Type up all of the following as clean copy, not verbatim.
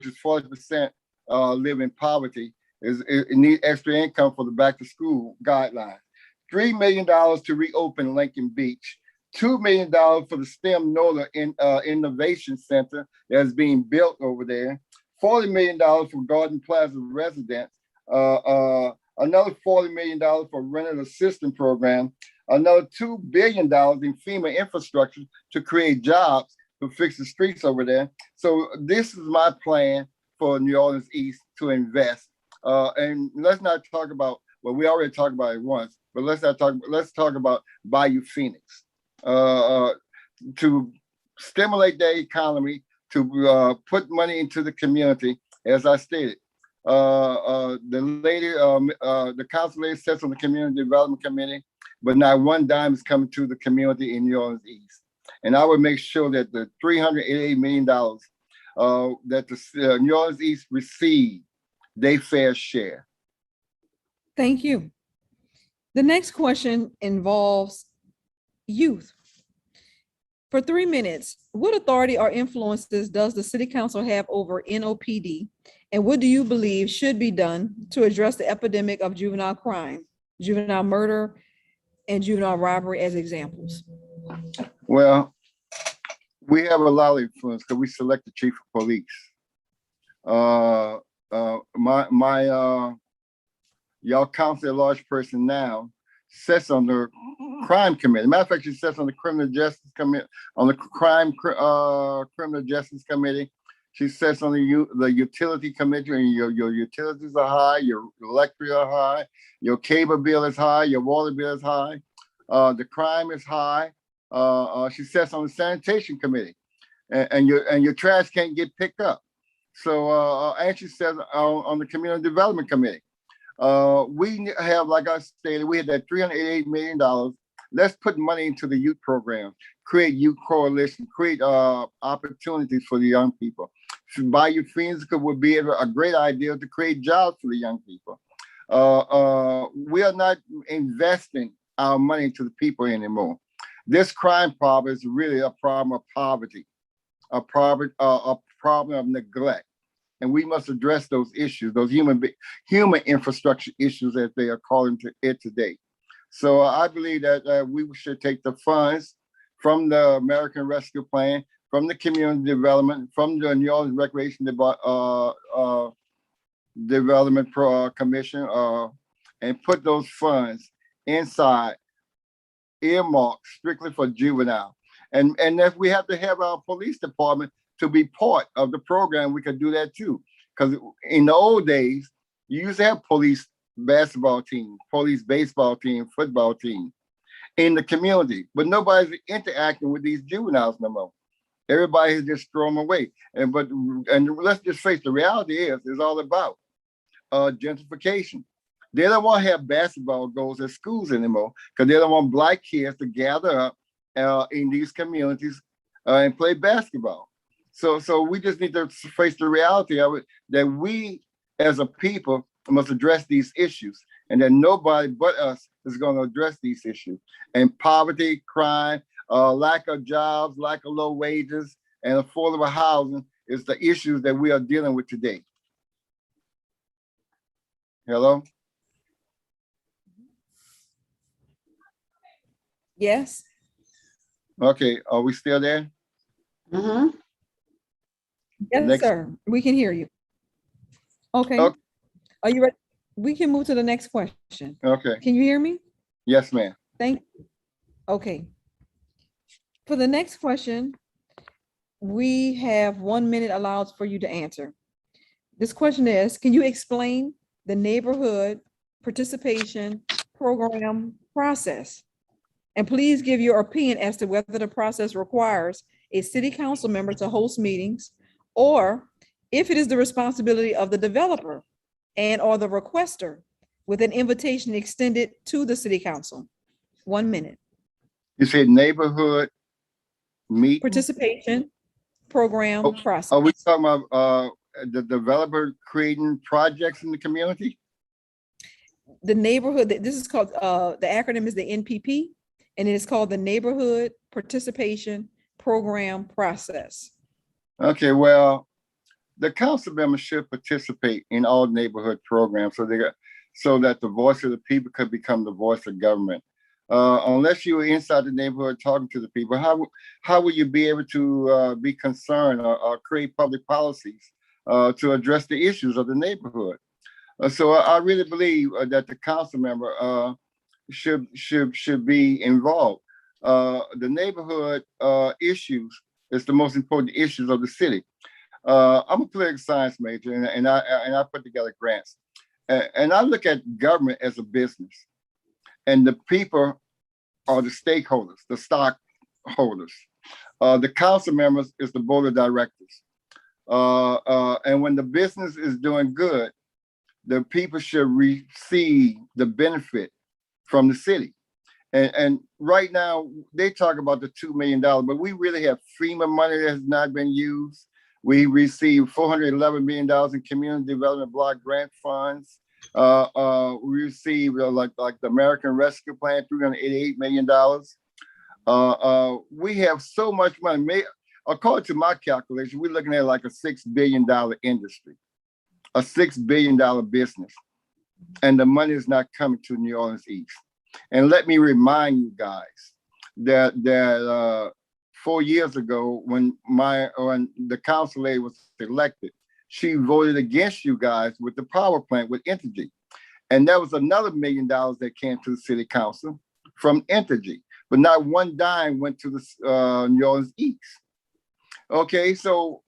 is 40% live in poverty, it need extra income for the back to school guidelines. $3 million to reopen Lincoln Beach. $2 million for the STEM NOLA Innovation Center that's being built over there. $40 million for Garden Plaza residents. Another $40 million for rental assistance program. Another $2 billion in FEMA infrastructure to create jobs to fix the streets over there. So this is my plan for New Orleans East to invest. And let's not talk about, well, we already talked about it once, but let's talk about Bayou Phoenix. To stimulate the economy, to put money into the community, as I stated. The council lady sits on the Community Development Committee, but not one dime is coming to the community in New Orleans East. And I would make sure that the $388 million that the New Orleans East receive, they fair share. Thank you. The next question involves youth. For 3 minutes, what authority or influences does the City Council have over NOPD? And what do you believe should be done to address the epidemic of juvenile crime, juvenile murder, and juvenile robbery as examples? Well, we have a lot of influence because we select the chief of police. Y'all council at large person now sits on the crime committee. Matter of fact, she sits on the criminal justice committee, on the criminal justice committee. She sits on the utility committee, and your utilities are high, your electric are high, your cable bill is high, your water bill is high, the crime is high. She sits on the sanitation committee, and your trash can't get picked up. So and she sits on the community development committee. We have, like I stated, we had that $388 million. Let's put money into the youth program, create youth coalition, create opportunities for the young people. Bayou Phoenix would be a great idea to create jobs for the young people. We are not investing our money to the people anymore. This crime problem is really a problem of poverty, a problem of neglect. And we must address those issues, those human infrastructure issues as they are calling it today. So I believe that we should take the funds from the American Rescue Plan, from the community development, from the New Orleans Recreation Development Commission, and put those funds inside, earmarked strictly for juvenile. And if we have to have our police department to be part of the program, we could do that too. Because in the old days, you used to have police basketball team, police baseball team, football team in the community, but nobody's interacting with these juveniles no more. Everybody has just thrown them away. And let's just face the reality is all about gentrification. They don't want to have basketball goals at schools anymore because they don't want Black kids to gather up in these communities and play basketball. So we just need to face the reality of it, that we as a people must address these issues, and that nobody but us is going to address these issues. And poverty, crime, lack of jobs, lack of low wages, and affordable housing is the issues that we are dealing with today. Hello? Yes. Okay, are we still there? Mm-hmm. Yes, sir. We can hear you. Okay. Are you ready? We can move to the next question. Okay. Can you hear me? Yes, ma'am. Thank you. Okay. For the next question, we have 1 minute allowed for you to answer. This question is, can you explain the neighborhood participation program process? And please give your opinion as to whether the process requires a city council member to host meetings, or if it is the responsibility of the developer and or the requester with an invitation extended to the city council. 1 minute. You said neighborhood meeting? Participation program process. Are we talking about the developer creating projects in the community? The neighborhood, this is called, the acronym is the NPP, and it is called the Neighborhood Participation Program Process. Okay, well, the council members should participate in all neighborhood programs so that the voice of the people could become the voice of government. Unless you were inside the neighborhood talking to the people, how will you be able to be concerned or create public policies to address the issues of the neighborhood? So I really believe that the council member should be involved. The neighborhood issues is the most important issues of the city. I'm a political science major, and I put together grants, and I look at government as a business, and the people are the stakeholders, the stockholders. The council members is the board of directors, and when the business is doing good, the people should receive the benefit from the city. And right now they talk about the $2 million, but we really have FEMA money that has not been used. We received $411 million in community development block grant funds. We received like the American Rescue Plan, $388 million. We have so much money. According to my calculation, we're looking at like a $6 billion industry, a $6 billion business, and the money is not coming to New Orleans East. And let me remind you guys that 4 years ago, when the council lady was elected, she voted against you guys with the power plant with Entergy. And that was another $1 million that came to the city council from Entergy, but not one dime went to the New Orleans East. Okay, so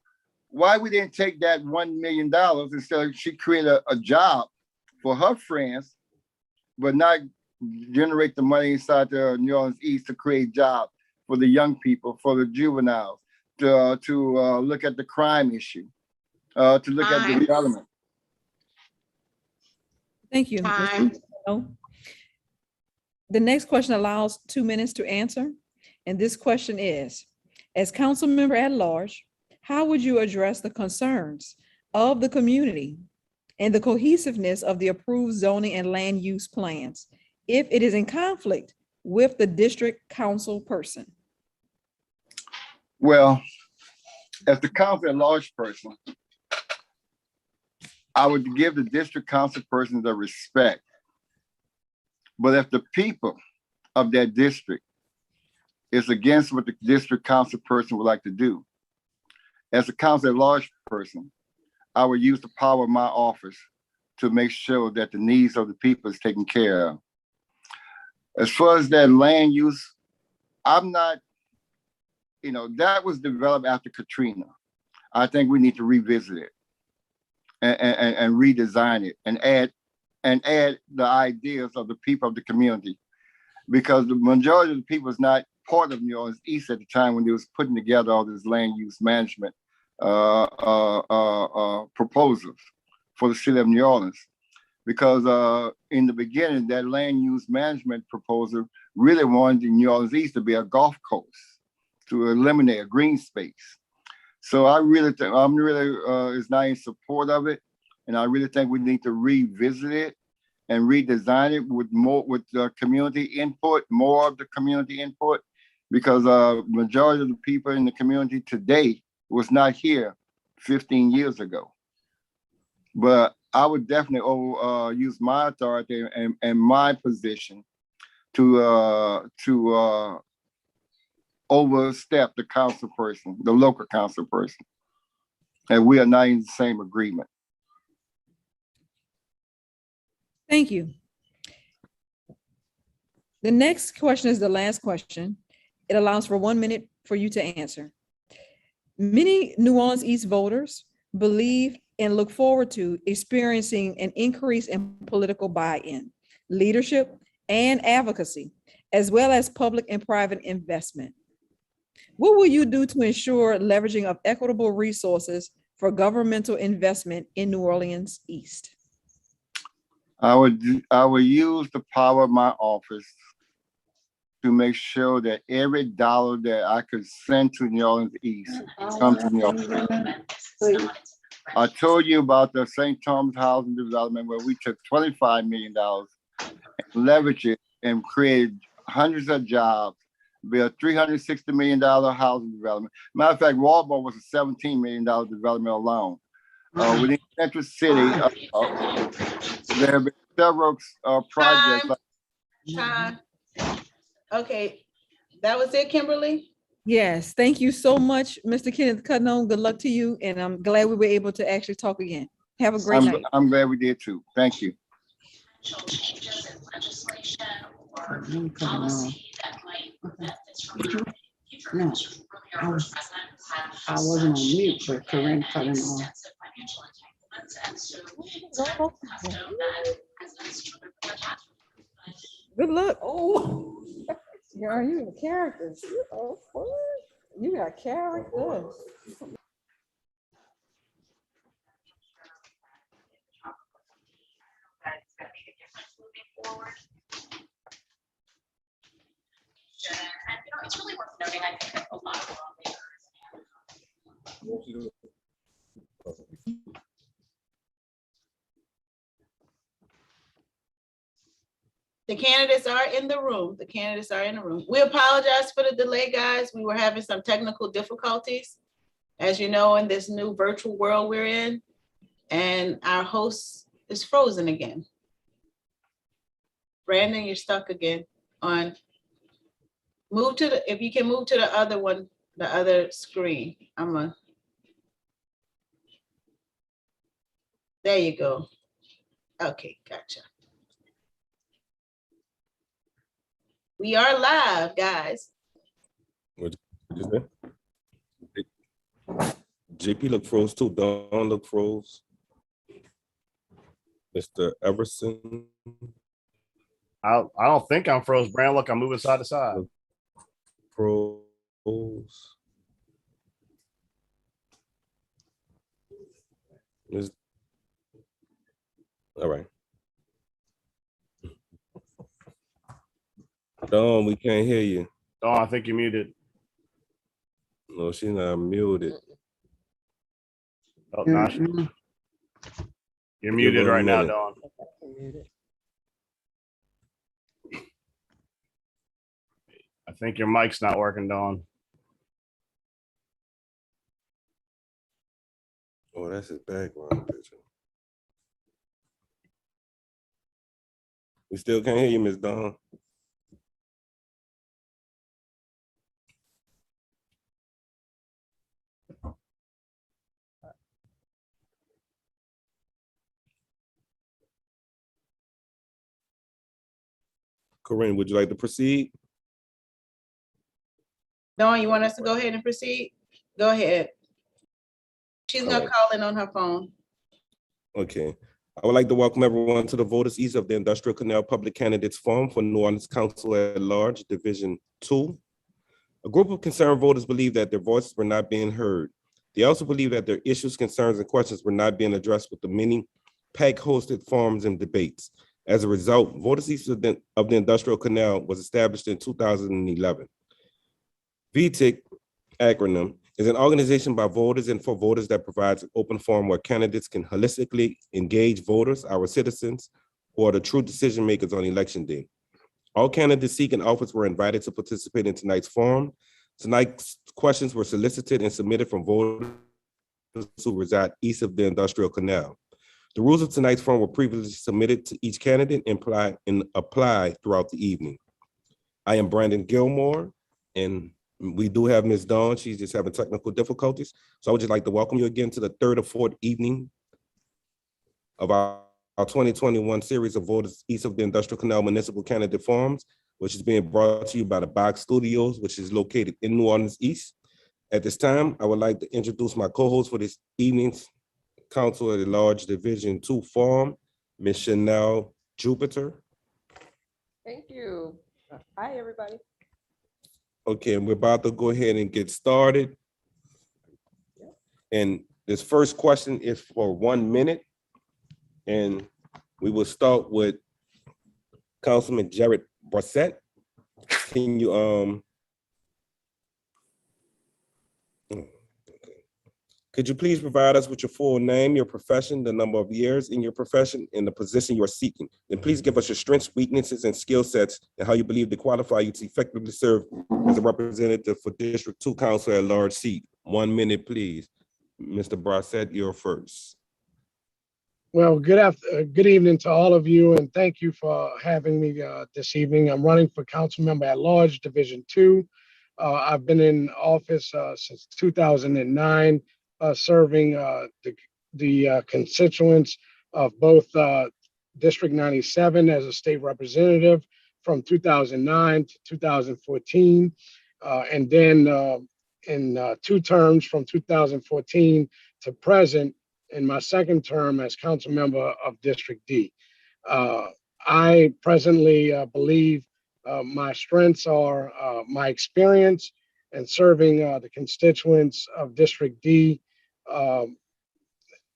why we didn't take that $1 million instead of she created a job for her friends, but not generate the money inside the New Orleans East to create jobs for the young people, for the juveniles, to look at the crime issue, to look at the development. Thank you. The next question allows 2 minutes to answer. And this question is, as council member at large, how would you address the concerns of the community and the cohesiveness of the approved zoning and land use plans if it is in conflict with the district council person? Well, as the council at large person, I would give the district council person the respect. But if the people of that district is against what the district council person would like to do, as a council at large person, I would use the power of my office to make sure that the needs of the people is taken care of. As far as that land use, I'm not, that was developed after Katrina. I think we need to revisit it and redesign it and add the ideas of the people of the community, because the majority of the people is not part of New Orleans East at the time when they was putting together all this land use management proposals for the city of New Orleans. Because in the beginning, that land use management proposal really wanted the New Orleans East to be a golf course, to eliminate a green space. So I really think is not in support of it, and I really think we need to revisit it and redesign it with community input, more of the community input, because majority of the people in the community today was not here 15 years ago. But I would definitely use my authority and my position to overstep the council person, the local council person. And we are not in the same agreement. Thank you. The next question is the last question. It allows for 1 minute for you to answer. Many New Orleans East voters believe and look forward to experiencing an increase in political buy-in, leadership, and advocacy, as well as public and private investment. What will you do to ensure leveraging of equitable resources for governmental investment in New Orleans East? I would use the power of my office to make sure that every dollar that I could send to New Orleans East comes to New Orleans East. I told you about the St. Thomas housing development where we took $25 million and leveraged it and created hundreds of jobs, built $360 million housing development. Matter of fact, Walmart was a $17 million development alone. within Central City, there have been several projects. Time. Okay, that was it, Kimberly? Yes, thank you so much, Mr. Kenneth Cudnone. Good luck to you, and I'm glad we were able to actually talk again. Have a great night. I'm glad we did too. Thank you. No, I wasn't on mute, but Corinne cut him off. Good luck. Oh, are you in characters? Oh, what? You got characters. And it's really worth noting, I think that a lot of lawmakers. The candidates are in the room. The candidates are in the room. We apologize for the delay, guys. We were having some technical difficulties, as you know, in this new virtual world we're in, and our host is frozen again. Brandon, you're stuck again on. Move to the, if you can move to the other one, the other screen. There you go. Okay, gotcha. We are live, guys. JP look froze too. Dawn look froze. Mr. Everson. I don't think I'm froze, Brand. Look, I'm moving side to side. Froze. All right. Dawn, we can't hear you. Dawn, I think you're muted. No, she's not muted. Oh, no, you're muted right now, Dawn. I think your mic's not working, Dawn. Oh, that's his background picture. We still can't hear you, Miss Dawn. Corinne, would you like to proceed? Dawn, you want us to go ahead and proceed? Go ahead. She's gonna call in on her phone. Okay. I would like to welcome everyone to the Voters East of the Industrial Canal Public Candidates Forum for New Orleans Council at Large, Division 2. A group of concerned voters believe that their voices were not being heard. They also believe that their issues, concerns, and questions were not being addressed with the many PAC-hosted forums and debates. As a result, Voters East of the Industrial Canal was established in 2011. VTIC acronym is an organization by voters and for voters that provides an open forum where candidates can holistically engage voters, our citizens, who are the true decision makers on election day. All candidates seeking office were invited to participate in tonight's forum. Tonight's questions were solicited and submitted from voters who reside east of the Industrial Canal. The rules of tonight's forum were previously submitted to each candidate and apply throughout the evening. I am Brandon Gilmore, and we do have Ms. Dawn. She's just having technical difficulties. So I would just like to welcome you again to the third or fourth evening of our 2021 series of Voters East of the Industrial Canal Municipal Candidate Forums, which is being brought to you by the Box Studios, which is located in New Orleans East. At this time, I would like to introduce my co-host for this evening's Council at Large Division 2 Forum, Ms. Chanel Jupiter. Thank you. Hi, everybody. Okay, and we're about to go ahead and get started. And this first question is for 1 minute. And we will start with Councilman Jared Brissett. Can you, could you please provide us with your full name, your profession, the number of years in your profession, and the position you are seeking? Then please give us your strengths, weaknesses, and skill sets, and how you believe they qualify you to effectively serve as a representative for District 2 Council at Large seat. 1 minute, please. Mr. Brissett, you're first. Well, good evening to all of you, and thank you for having me this evening. I'm running for council member at large, Division 2. I've been in office since 2009, serving the constituents of both District 97 as a state representative from 2009 to 2014, and then in 2 terms from 2014 to present in my second term as council member of District D. I presently believe my strengths are my experience in serving the constituents of District D,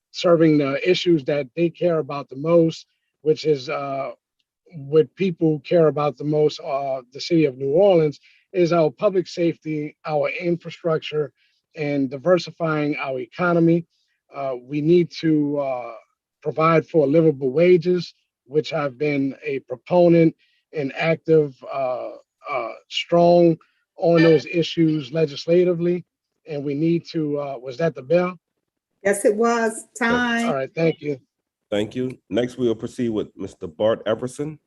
serving the issues that they care about the most, which is what people care about the most, the city of New Orleans, is our public safety, our infrastructure, and diversifying our economy. We need to provide for livable wages, which I've been a proponent and active, strong on those issues legislatively. And we need to, was that the bell? Yes, it was All time. right, thank you. Thank you. Next, we will proceed with Mr. Bart Everson.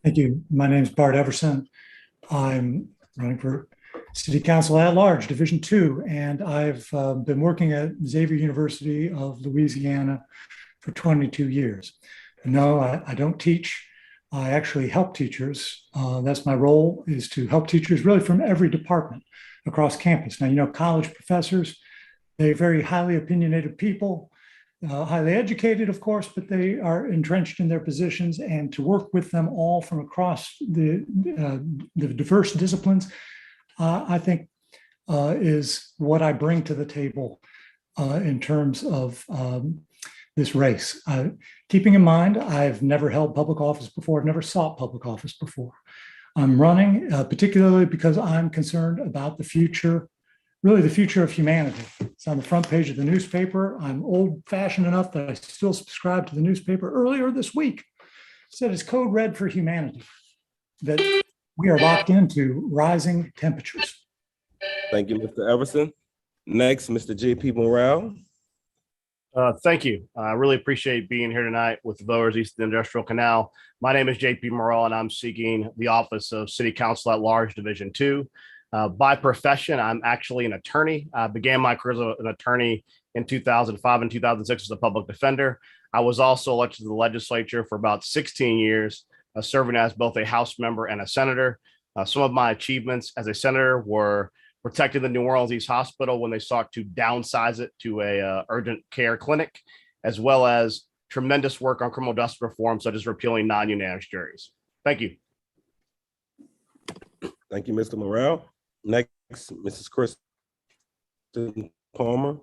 Thank you. My name is Bart Everson. I'm running for City Council at Large, Division 2, and I've been working at Xavier University of Louisiana for 22 years. No, I don't teach. I actually help teachers. That's my role, is to help teachers really from every department across campus. Now, you know, college professors, they're very highly opinionated people, highly educated, of course, but they are entrenched in their positions, and to work with them all from across the diverse disciplines, I think is what I bring to the table in terms of this race. Keeping in mind, I've never held public office before, I've never sought public office before. I'm running particularly because I'm concerned about the future, really the future of humanity. It's on the front page of the newspaper. I'm old-fashioned enough that I still subscribe to the newspaper. Earlier this week, it said it's code red for humanity, that we are locked into rising temperatures. Thank you, Mr. Everson. Next, Mr. JP Morale. Thank you. I really appreciate being here tonight with the voters east of the Industrial Canal. My name is JP Morale, and I'm seeking the office of City Council at Large, Division 2. By profession, I'm actually an attorney. I began my career as an attorney in 2005 and 2006 as a public defender. I was also elected to the legislature for about 16 years, serving as both a House member and a senator. Some of my achievements as a senator were protecting the New Orleans East Hospital when they sought to downsize it to a urgent care clinic, as well as tremendous work on criminal justice reform, such as repealing non-unanimous juries. Thank you. Thank you, Mr. Morale. Next, Mrs. Kristen Palmer.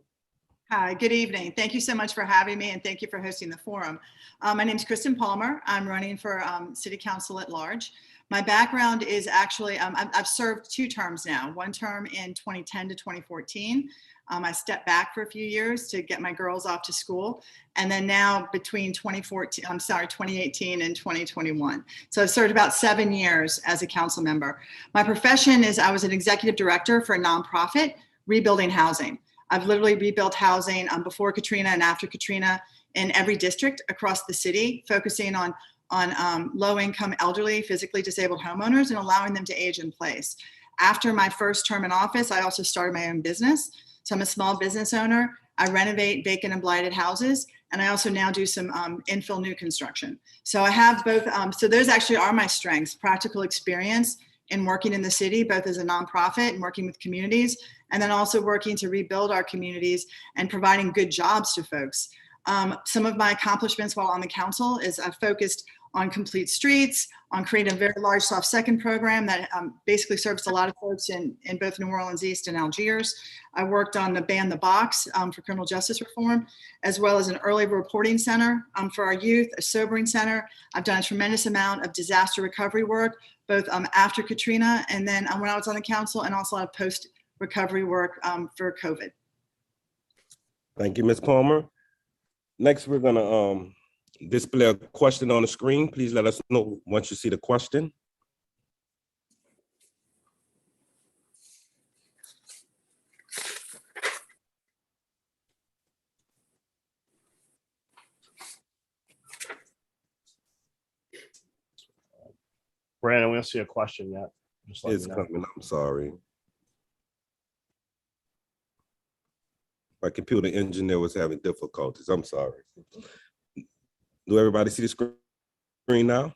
Hi, good evening. Thank you so much for having me, and thank you for hosting the forum. My name is Kristen Palmer. I'm running for City Council at Large. My background is actually, I've served 2 terms now, 1 term in 2010 to 2014. I stepped back for a few years to get my girls off to school. And then now between 2018 and 2021. So I've served about 7 years as a council member. My profession is I was an executive director for a nonprofit, Rebuilding Housing. I've literally rebuilt housing before Katrina and after Katrina in every district across the city, focusing on low-income elderly, physically disabled homeowners and allowing them to age in place. After my first term in office, I also started my own business. So I'm a small business owner. I renovate vacant and blighted houses, and I also now do some infill new construction. So I have both, so those actually are my strengths: practical experience in working in the city, both as a nonprofit and working with communities, and then also working to rebuild our communities and providing good jobs to folks. Some of my accomplishments while on the council is I've focused on complete streets, on creating a very large soft second program that basically serves a lot of folks in both New Orleans East and Algiers. I worked on the Ban the Box for criminal justice reform, as well as an early reporting center for our youth, a sobering center. I've done a tremendous amount of disaster recovery work, both after Katrina and then when I was on the council, and also a lot of post-recovery work for COVID. Thank you, Ms. Palmer. Next, we're gonna display a question on the screen. Please let us know once you see the question. Brandon, we don't see a question yet. Just let It's me know. coming. I'm sorry. My computer engineer was having difficulties. I'm sorry. Do everybody see the screen now?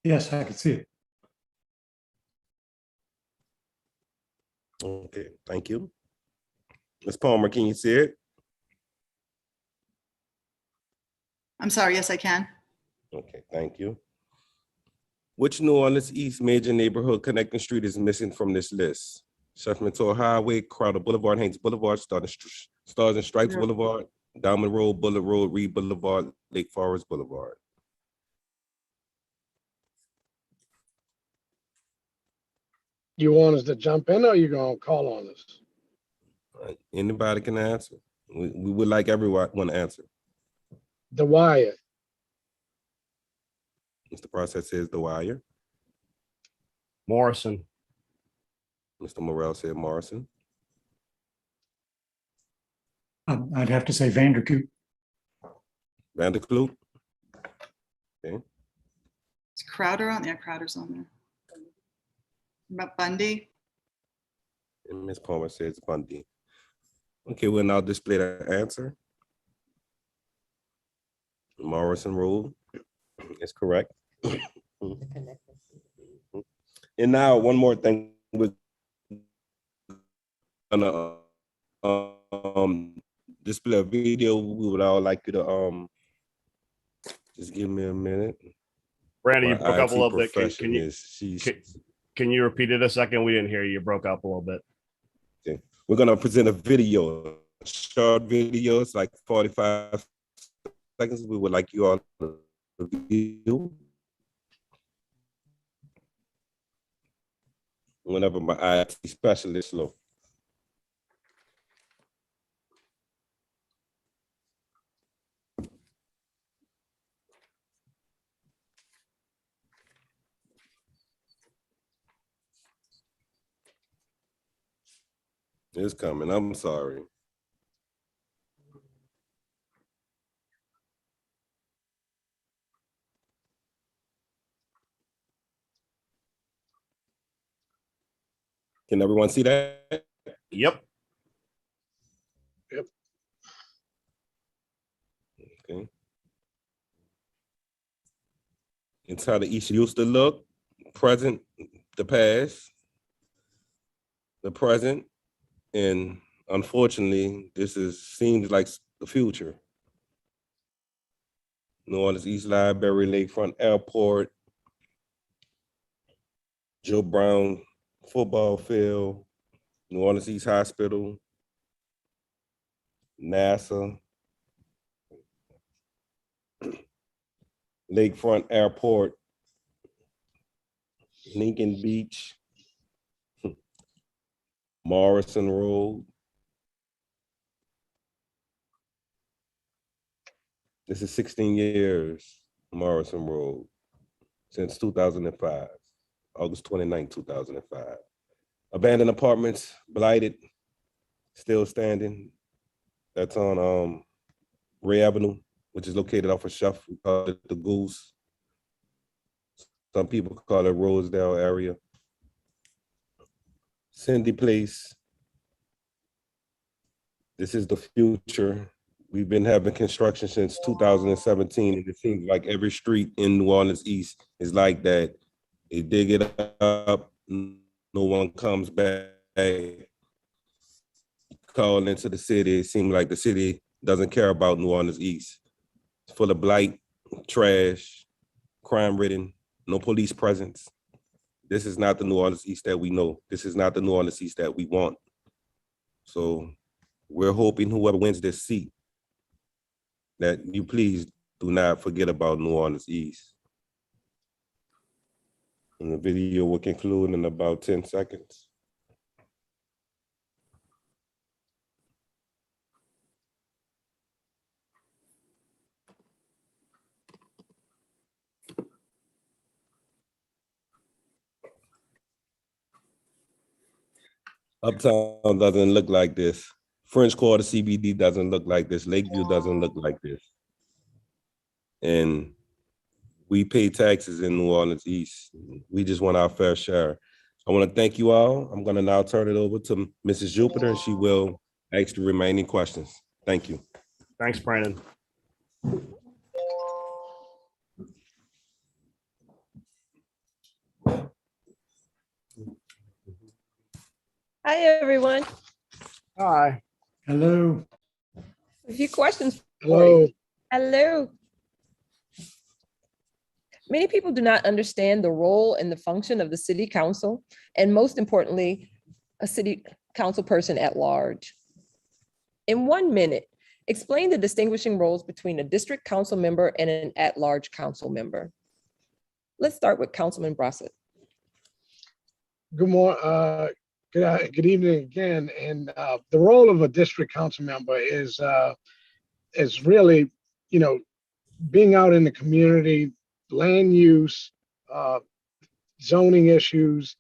Yes, I can see it. Okay, thank you. Ms. Palmer, can you see it? I'm sorry, yes, I can. Okay, thank you. Which New Orleans East major neighborhood connecting street is missing from this list? Shuffleton Highway, Crowder Boulevard, Haynes Boulevard, Stars and Stripes No. Boulevard, Diamond Road, Bullet Road, Reed Boulevard, Lake Forest Boulevard. You want us to jump in or you gonna call on us? Anybody can answer. We would like everyone to answer. The Wire, Mr. Process says The Wire. Morrison, Mr. Morrell said Morrison. I'd have to say Vandercoop. Vanderkloot. Is Crowder on there? Crowder's on there. About Bundy? And Ms. Palmer says Bundy. Okay, we'll now display the answer. Morrison Road is correct. And now one more thing. We're gonna display a video. We would all like you to just give me a minute. Brandon, you My broke up a IT little bit. Can you repeat it a second? We didn't hear you. You broke up a little bit. Okay. We're gonna present a video, a short video. It's like 45 seconds. We would like you all to view. Whenever my IT specialist low. It's coming. I'm sorry. Can everyone see that? Yep. Okay. It's how the East used to look, present, the past, the present, and unfortunately, seems like the future. New Orleans East Library, Lakefront Airport, Joe Brown football field, New Orleans East Hospital, NASA, Lakefront Airport, Lincoln Beach, Morrison Road. This is 16 years, Morrison Road, since 2005, August 29, 2005. Abandoned apartments, blighted, still standing. That's on Ray Avenue, which is located off of Shuff. We call it the Goose. Some people call it Rosedale area. Cindy Place. This is the future. We've been having construction since 2017, and it seems like every street in New Orleans East is like that. They dig it up, no one comes back. Call into the city, it seems like the city doesn't care about New Orleans East. It's full of blight, trash, crime-ridden, no police presence. This is not the New Orleans East that we know. This is not the New Orleans East that we want. So we're hoping whoever wins this seat, that you please do not forget about New Orleans East. And the video will conclude in about 10 seconds. Uptown doesn't look like this. French Quarter CBD doesn't look like this. Lakeview doesn't look like this. And We pay taxes in New Orleans East. We just want our fair share. I want to thank you all. I'm going to now turn it over to Mrs. Jupiter, and she will ask the remaining questions. Thank you. Thanks, Brandon. Hi, everyone. Hi. Hello. A few questions. for Hello. you. Hello. Many people do not understand the role and the function of the city council, and most importantly, a city council person at large. In 1 minute, explain the distinguishing roles between a district council member and an at-large council member. Let's start with Councilman Brossett. Good morning, good evening again. And the role of a district council member is really, you know, being out in the community, land use, zoning issues,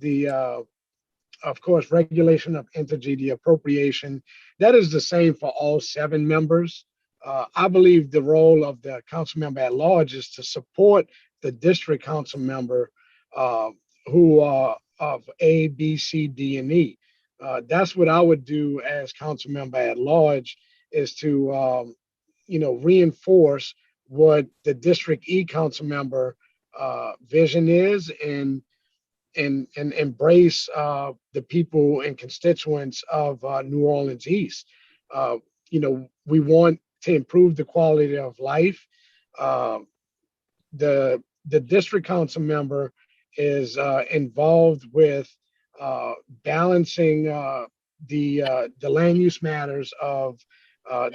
of course, regulation of entity, the appropriation. That is the same for all 7 members. I believe the role of the council member at large is to support the district council member who are of A, B, C, D, and E. That's what I would do as council member at large, is to reinforce what the District E council member vision is, and embrace the people and constituents of New Orleans East. We want to improve the quality of life. The district council member is involved with balancing the land use matters of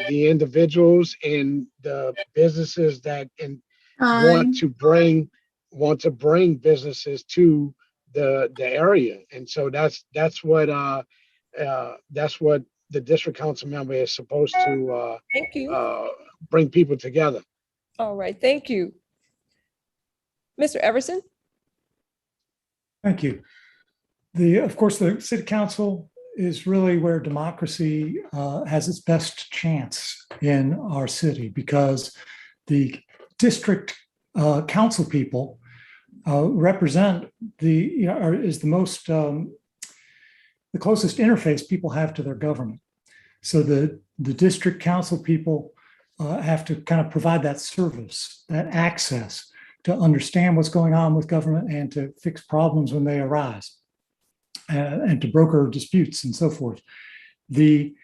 the individuals and the businesses that want to bring businesses to the area. And so that's what the district council member is supposed to Thank you. bring people together. All right, thank you. Mr. Everson? Thank you. Of course, the city council is really where democracy has its best chance in our city, because the district council people represent is the most the closest interface people have to their government. So the district council people have to kind of provide that service, that access to understand what's going on with government and to fix problems when they arise, and to broker disputes and so forth. And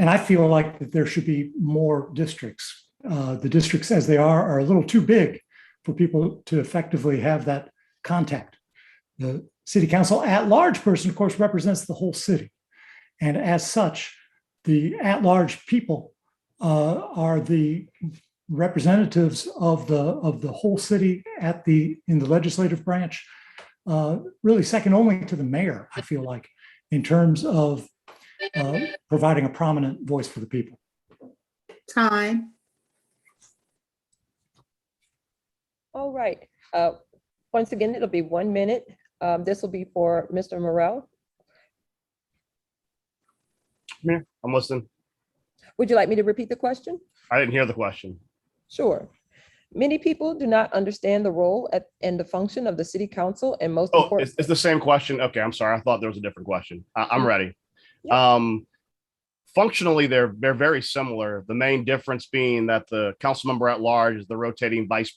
I feel like that there should be more districts. The districts as they are a little too big for people to effectively have that contact. The city council at-large person, of course, represents the whole city. And as such, the at-large people are the representatives of the whole city in the legislative branch, really second only to the mayor, I feel like, in terms of providing a prominent voice for the people. Time. All right. Once again, it'll be 1 minute. This will be for Mr. Morrell. Yeah, I'm listening. Would you like me to repeat the question? I didn't hear the question. Sure. Many people do not understand the role and the function of the city council, and most Oh, important. it's the same question. Okay, I'm sorry. I thought there was a different question. I'm ready. Yeah. Functionally, they're very similar. The main difference being that the council member at large is the rotating vice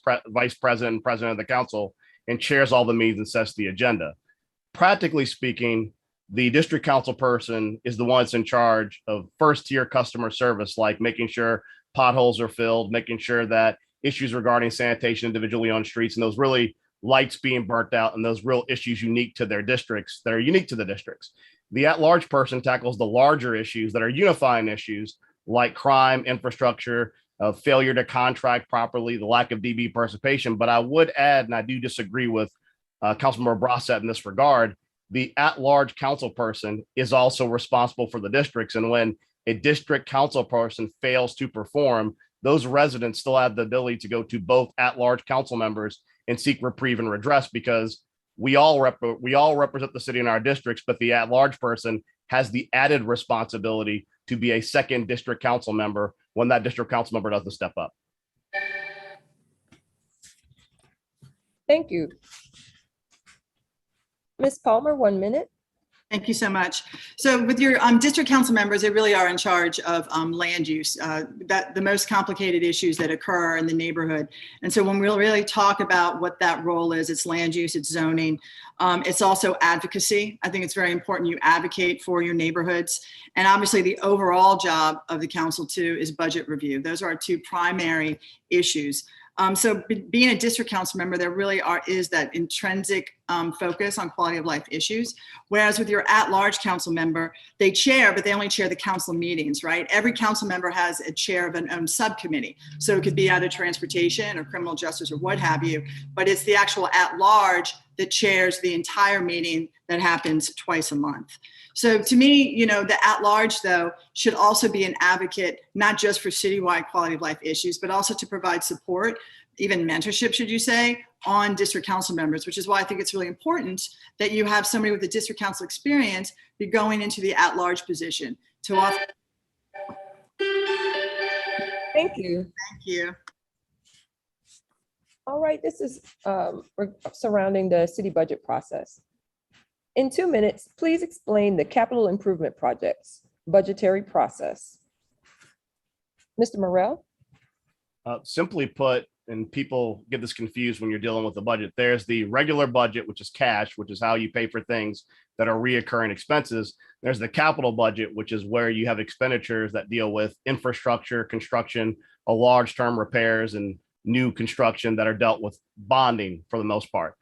president and president of the council, and chairs all the meetings and sets the agenda. Practically speaking, the district council person is the one that's in charge of first-tier customer service, like making sure potholes are filled, making sure that issues regarding sanitation individually on streets, and those really lights being burnt out, and those real issues unique to their districts that are unique to the districts. The at-large person tackles the larger issues that are unifying issues like crime, infrastructure, failure to contract properly, the lack of DB participation. But I would add, and I do disagree with Councilmember Brossett in this regard, the at-large council person is also responsible for the districts. And when a district council person fails to perform, those residents still have the ability to go to both at-large council members and seek reprieve and redress, because we all represent the city in our districts, but the at-large person has the added responsibility to be a second district council member when that district council member doesn't step up. Thank you. Ms. Palmer, 1 minute. Thank you so much. So with your district council members, they really are in charge of land use, that the most complicated issues that occur in the neighborhood. And so when we really talk about what that role is, it's land use, it's zoning, it's also advocacy. I think it's very important you advocate for your neighborhoods. And obviously the overall job of the council too is budget review. Those are our two primary issues. So being a district council member, there really is that intrinsic focus on quality of life issues. Whereas with your at-large council member, they chair, but they only chair the council meetings, right? Every council member has a chair of an own subcommittee. So it could be either transportation or criminal justice or what have you, but it's the actual at-large that chairs the entire meeting that happens twice a month. So to me, you know, the at-large, though, should also be an advocate, not just for citywide quality of life issues, but also to provide support, even mentorship, should you say, on district council members, which is why I think it's really important that you have somebody with a district council experience be going into the at-large position to offer. Thank you. Thank you. All right, this is surrounding the city budget process. In 2 minutes, please explain the capital improvement projects budgetary process. Mr. Morrell? Simply put, and people get this confused when you're dealing with the budget, there's the regular budget, which is cash, which is how you pay for things that are reoccurring expenses. There's the capital budget, which is where you have expenditures that deal with infrastructure, construction, a large term repairs, and new construction that are dealt with bonding for the most part.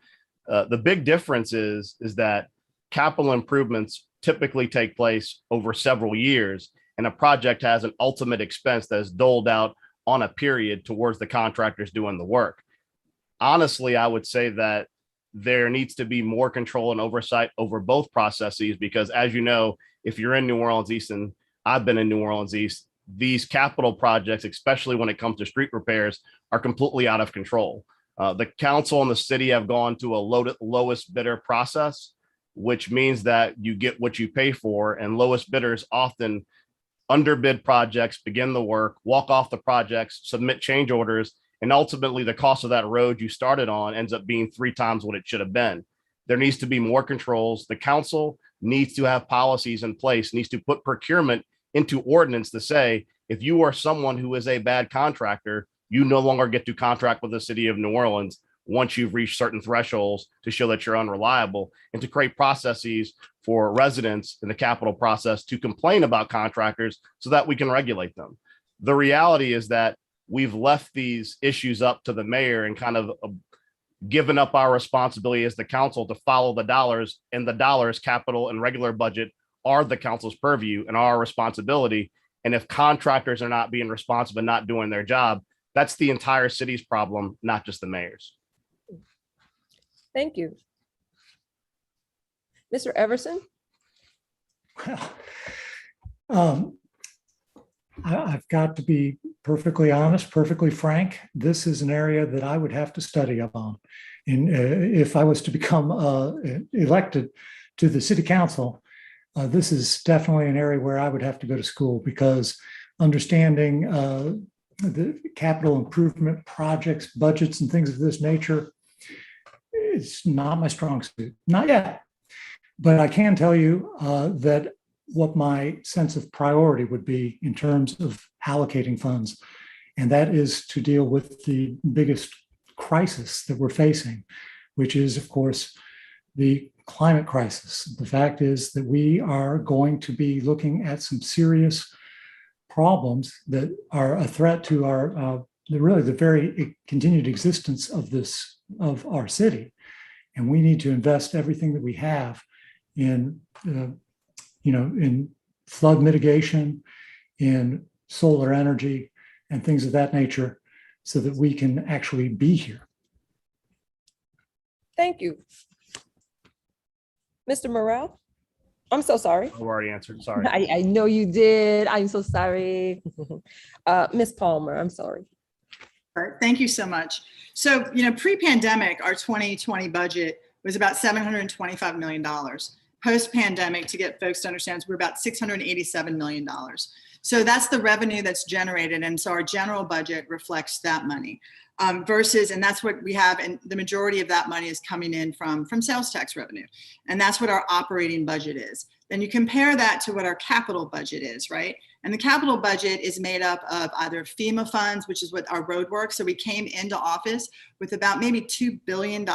The big difference is that capital improvements typically take place over several years, and a project has an ultimate expense that is doled out on a period towards the contractors doing the work. Honestly, I would say that there needs to be more control and oversight over both processes, because as you know, if you're in New Orleans East, and I've been in New Orleans East, these capital projects, especially when it comes to street repairs, are completely out of control. The council and the city have gone to a lowest bidder process, which means that you get what you pay for, and lowest bidders often underbid projects, begin the work, walk off the projects, submit change orders, and ultimately the cost of that road you started on ends up being 3 times what it should have been. There needs to be more controls. The council needs to have policies in place, needs to put procurement into ordinance to say, if you are someone who is a bad contractor, you no longer get to contract with the city of New Orleans once you've reached certain thresholds to show that you're unreliable, and to create processes for residents in the capital process to complain about contractors so that we can regulate them. The reality is that we've left these issues up to the mayor and kind of given up our responsibility as the council to follow the dollars, and the dollars, capital and regular budget, are the council's purview and our responsibility. And if contractors are not being responsible and not doing their job, that's the entire city's problem, not just the mayor's. Thank you. Mr. Everson? Well, I've got to be perfectly honest, perfectly frank. This is an area that I would have to study up on. And if I was to become elected to the city council, this is definitely an area where I would have to go to school, because understanding the capital improvement projects, budgets, and things of this nature, it's not my strong suit, not yet. But I can tell you that what my sense of priority would be in terms of allocating funds, and that is to deal with the biggest crisis that we're facing, which is, of course, the climate crisis. The fact is that we are going to be looking at some serious problems that are a threat to our really the very continued existence of our city. And we need to invest everything that we have in in flood mitigation, in solar energy, and things of that nature, so that we can actually be here. Thank you. Mr. Morrell? I'm so sorry. I've already answered, sorry. I know you did. I'm so sorry. Ms. Palmer, I'm sorry. All right, thank you so much. So, pre-pandemic, our 2020 budget was about $725 million. Post-pandemic, to get folks to understand, we're about $687 million. So that's the revenue that's generated. And so our general budget reflects that money. Versus, and that's what we have, and the majority of that money is coming in from sales tax revenue. And that's what our operating budget is. Then you compare that to what our capital budget is, right? And the capital budget is made up of either FEMA funds, which is what our road work. So we came into office with about maybe $2 billion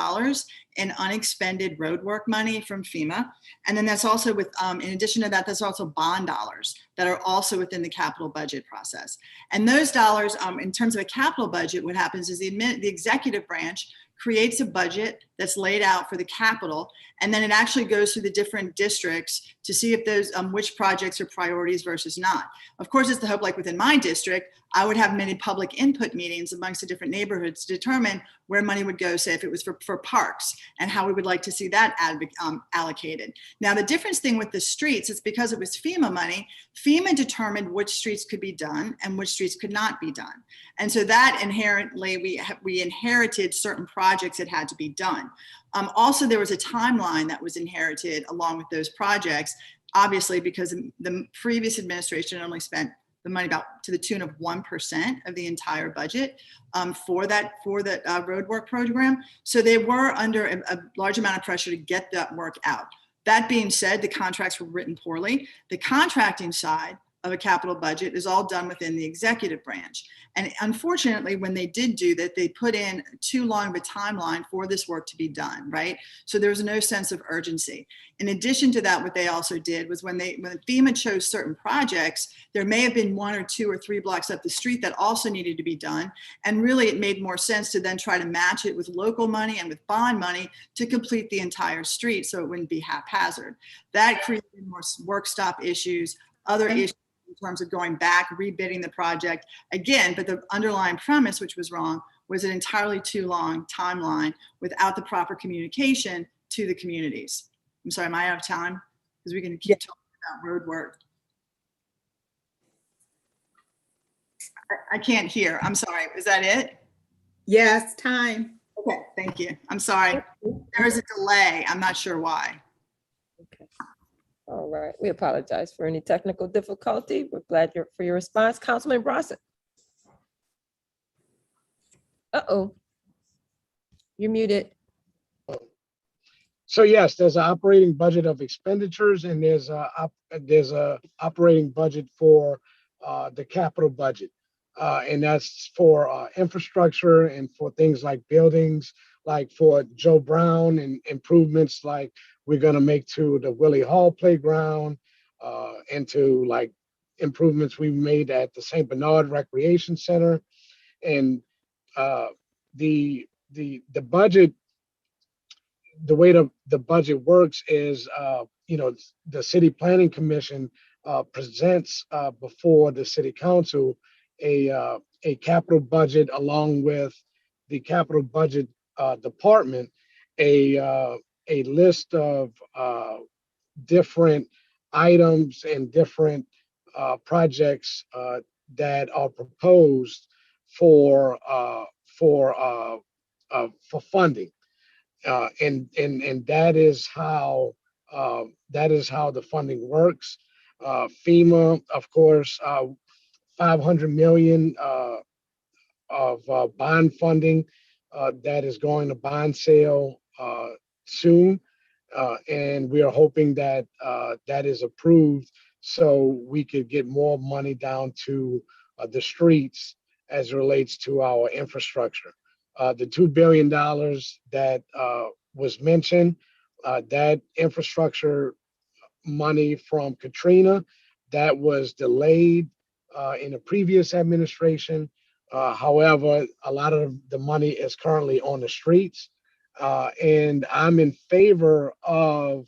in unexpended road work money from FEMA. And then that's also with, in addition to that, there's also bond dollars that are also within the capital budget process. And those dollars, in terms of a capital budget, what happens is the executive branch creates a budget that's laid out for the capital, and then it actually goes through the different districts to see if those which projects are priorities versus not. Of course, it's the hope, like within my district, I would have many public input meetings amongst the different neighborhoods to determine where money would go, say if it was for parks, and how we would like to see that allocated. Now, the difference thing with the streets is because it was FEMA money, FEMA determined which streets could be done and which streets could not be done. And so that inherently, we inherited certain projects that had to be done. Also, there was a timeline that was inherited along with those projects, obviously, because the previous administration only spent the money about to the tune of 1% of the entire budget for the roadwork program. So they were under a large amount of pressure to get that work out. That being said, the contracts were written poorly. The contracting side of a capital budget is all done within the executive branch. And unfortunately, when they did do that, they put in too long of a timeline for this work to be done, right? So there was no sense of urgency. In addition to that, what they also did was when FEMA chose certain projects, there may have been 1 or 2 or 3 blocks up the street that also needed to be done. And really, it made more sense to then try to match it with local money and with bond money to complete the entire street so it wouldn't be haphazard. That created more work stop issues, other issues in terms of going back, rebidding the project again. But the underlying premise, which was wrong, was an entirely too long timeline without the proper communication to the communities. I'm sorry, am I out of time? Because we can keep talking about road work. I can't hear. I'm sorry. Is that it? Yes, time. Okay, thank you. I'm sorry. There is a delay. I'm not sure why. Okay. All right, we apologize for any technical difficulty. We're glad for your response. Councilman Bronson. Uh-oh. You're muted. So yes, there's an operating budget of expenditures, and there's a operating budget for the capital budget. And that's for infrastructure and for things like buildings, like for Joe Brown, and improvements like we're gonna make to the Willie Hall playground, and to like improvements we made at the St. Bernard Recreation Center. And the budget, the way the budget works is, the City Planning Commission presents before the City Council a capital budget, along with the capital budget department, a list of different items and different projects that are proposed for funding, and that is how the funding works. FEMA, of course, 500 million of bond funding that is going to bond sale soon, and we are hoping that that is approved so we could get more money down to the streets as it relates to our infrastructure. The $2 billion that was mentioned, that infrastructure money from Katrina, that was delayed in the previous administration. However, a lot of the money is currently on the streets. And I'm in favor of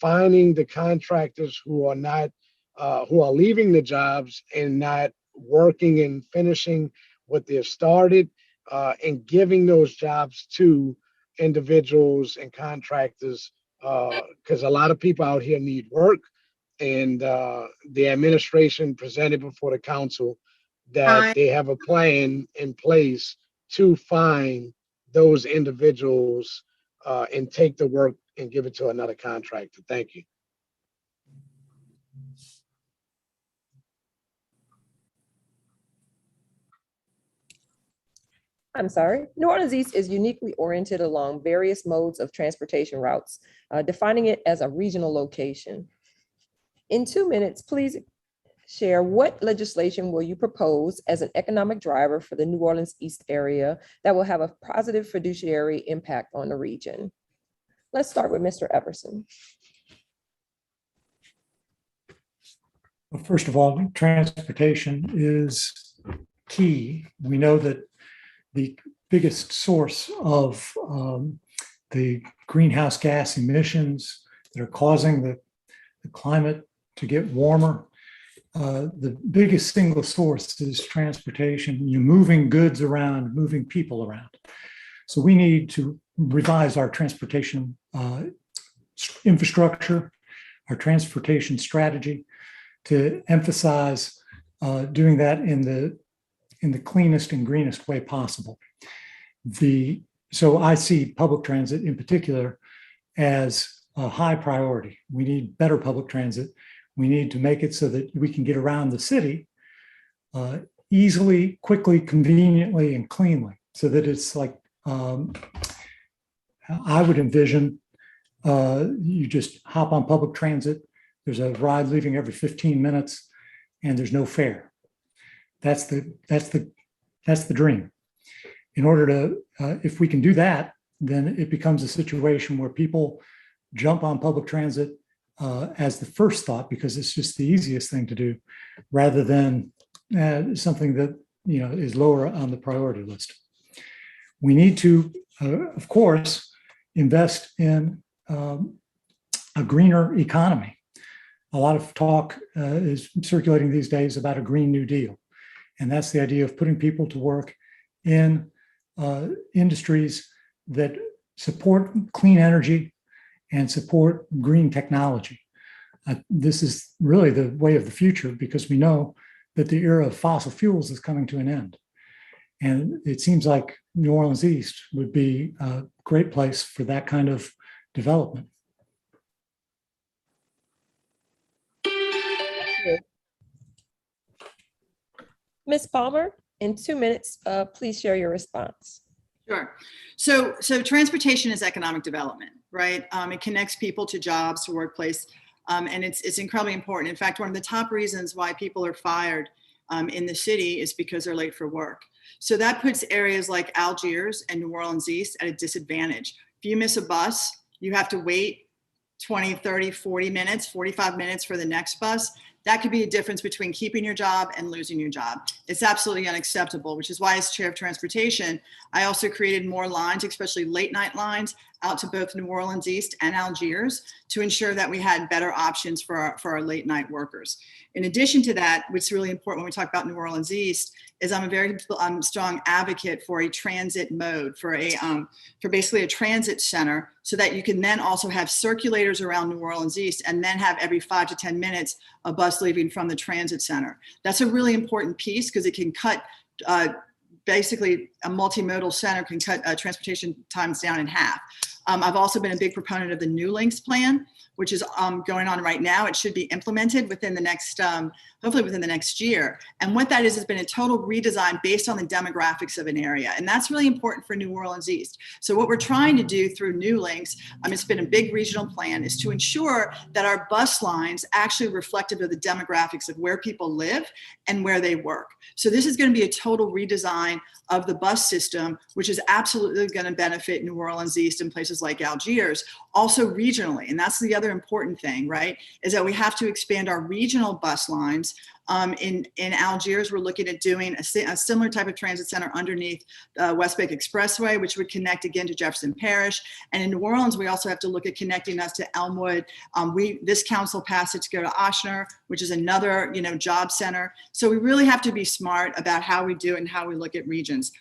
finding the contractors who are leaving the jobs and not working and finishing what they've started, and giving those jobs to individuals and contractors, because a lot of people out here need work. And the administration presented before the council that they have a plan in place to find those individuals and take the work and give it to another contractor. Thank you. I'm sorry. New Orleans East is uniquely oriented along various modes of transportation routes, defining it as a regional location. In 2 minutes, please share what legislation will you propose as an economic driver for the New Orleans East area that will have a positive fiduciary impact on the region. Let's start with Mr. Everson. Well, first of all, transportation is key. We know that the biggest source of the greenhouse gas emissions that are causing the climate to get warmer, the biggest single source is transportation. You're moving goods around, moving people around. So we need to revise our transportation infrastructure, our transportation strategy, to emphasize doing that in the cleanest and greenest way possible. So I see public transit in particular as a high priority. We need better public transit. We need to make it so that we can get around the city easily, quickly, conveniently, and cleanly, so that it's like, I would envision you just hop on public transit. There's a ride leaving every 15 minutes and there's no fare. That's the dream. In order to, if we can do that, then it becomes a situation where people jump on public transit as the first thought, because it's just the easiest thing to do, rather than something that is lower on the priority list. We need to, of course, invest in a greener economy. A lot of talk is circulating these days about a Green New Deal. And that's the idea of putting people to work in industries that support clean energy and support green technology. This is really the way of the future, because we know that the era of fossil fuels is coming to an end. And it seems like New Orleans East would be a great place for that kind of development. Ms. Palmer, in 2 minutes, please share your response. Sure. So transportation is economic development, right? It connects people to jobs, to workplace, and it's incredibly important. In fact, one of the top reasons why people are fired in the city is because they're late for work. So that puts areas like Algiers and New Orleans East at a disadvantage. If you miss a bus, you have to wait 20, 30, 40 minutes, 45 minutes for the next bus. That could be a difference between keeping your job and losing your job. It's absolutely unacceptable, which is why as chair of transportation, I also created more lines, especially late night lines, out to both New Orleans East and Algiers to ensure that we had better options for our late night workers. In addition to that, what's really important when we talk about New Orleans East is I'm a very strong advocate for a transit mode, for basically a transit center, so that you can then also have circulators around New Orleans East and then have every 5 to 10 minutes a bus leaving from the transit center. That's a really important piece because it can cut basically a multimodal center can cut transportation times down in half. I've also been a big proponent of the New Links plan, which is going on right now. It should be implemented within the next, hopefully within the next year. And what that is has been a total redesign based on the demographics of an area. And that's really important for New Orleans East. So what we're trying to do through New Links, it's been a big regional plan, is to ensure that our bus lines actually reflective of the demographics of where people live and where they work. So this is going to be a total redesign of the bus system, which is absolutely going to benefit New Orleans East and places like Algiers, also regionally. And that's the other important thing, right, is that we have to expand our regional bus lines. In Algiers, we're looking at doing a similar type of transit center underneath West Bank Expressway, which would connect again to Jefferson Parish. And in New Orleans, we also have to look at connecting us to Elmwood. This council passed it to go to Ochsner, which is another, job center. So we really have to be smart about how we do it and how we look at regions.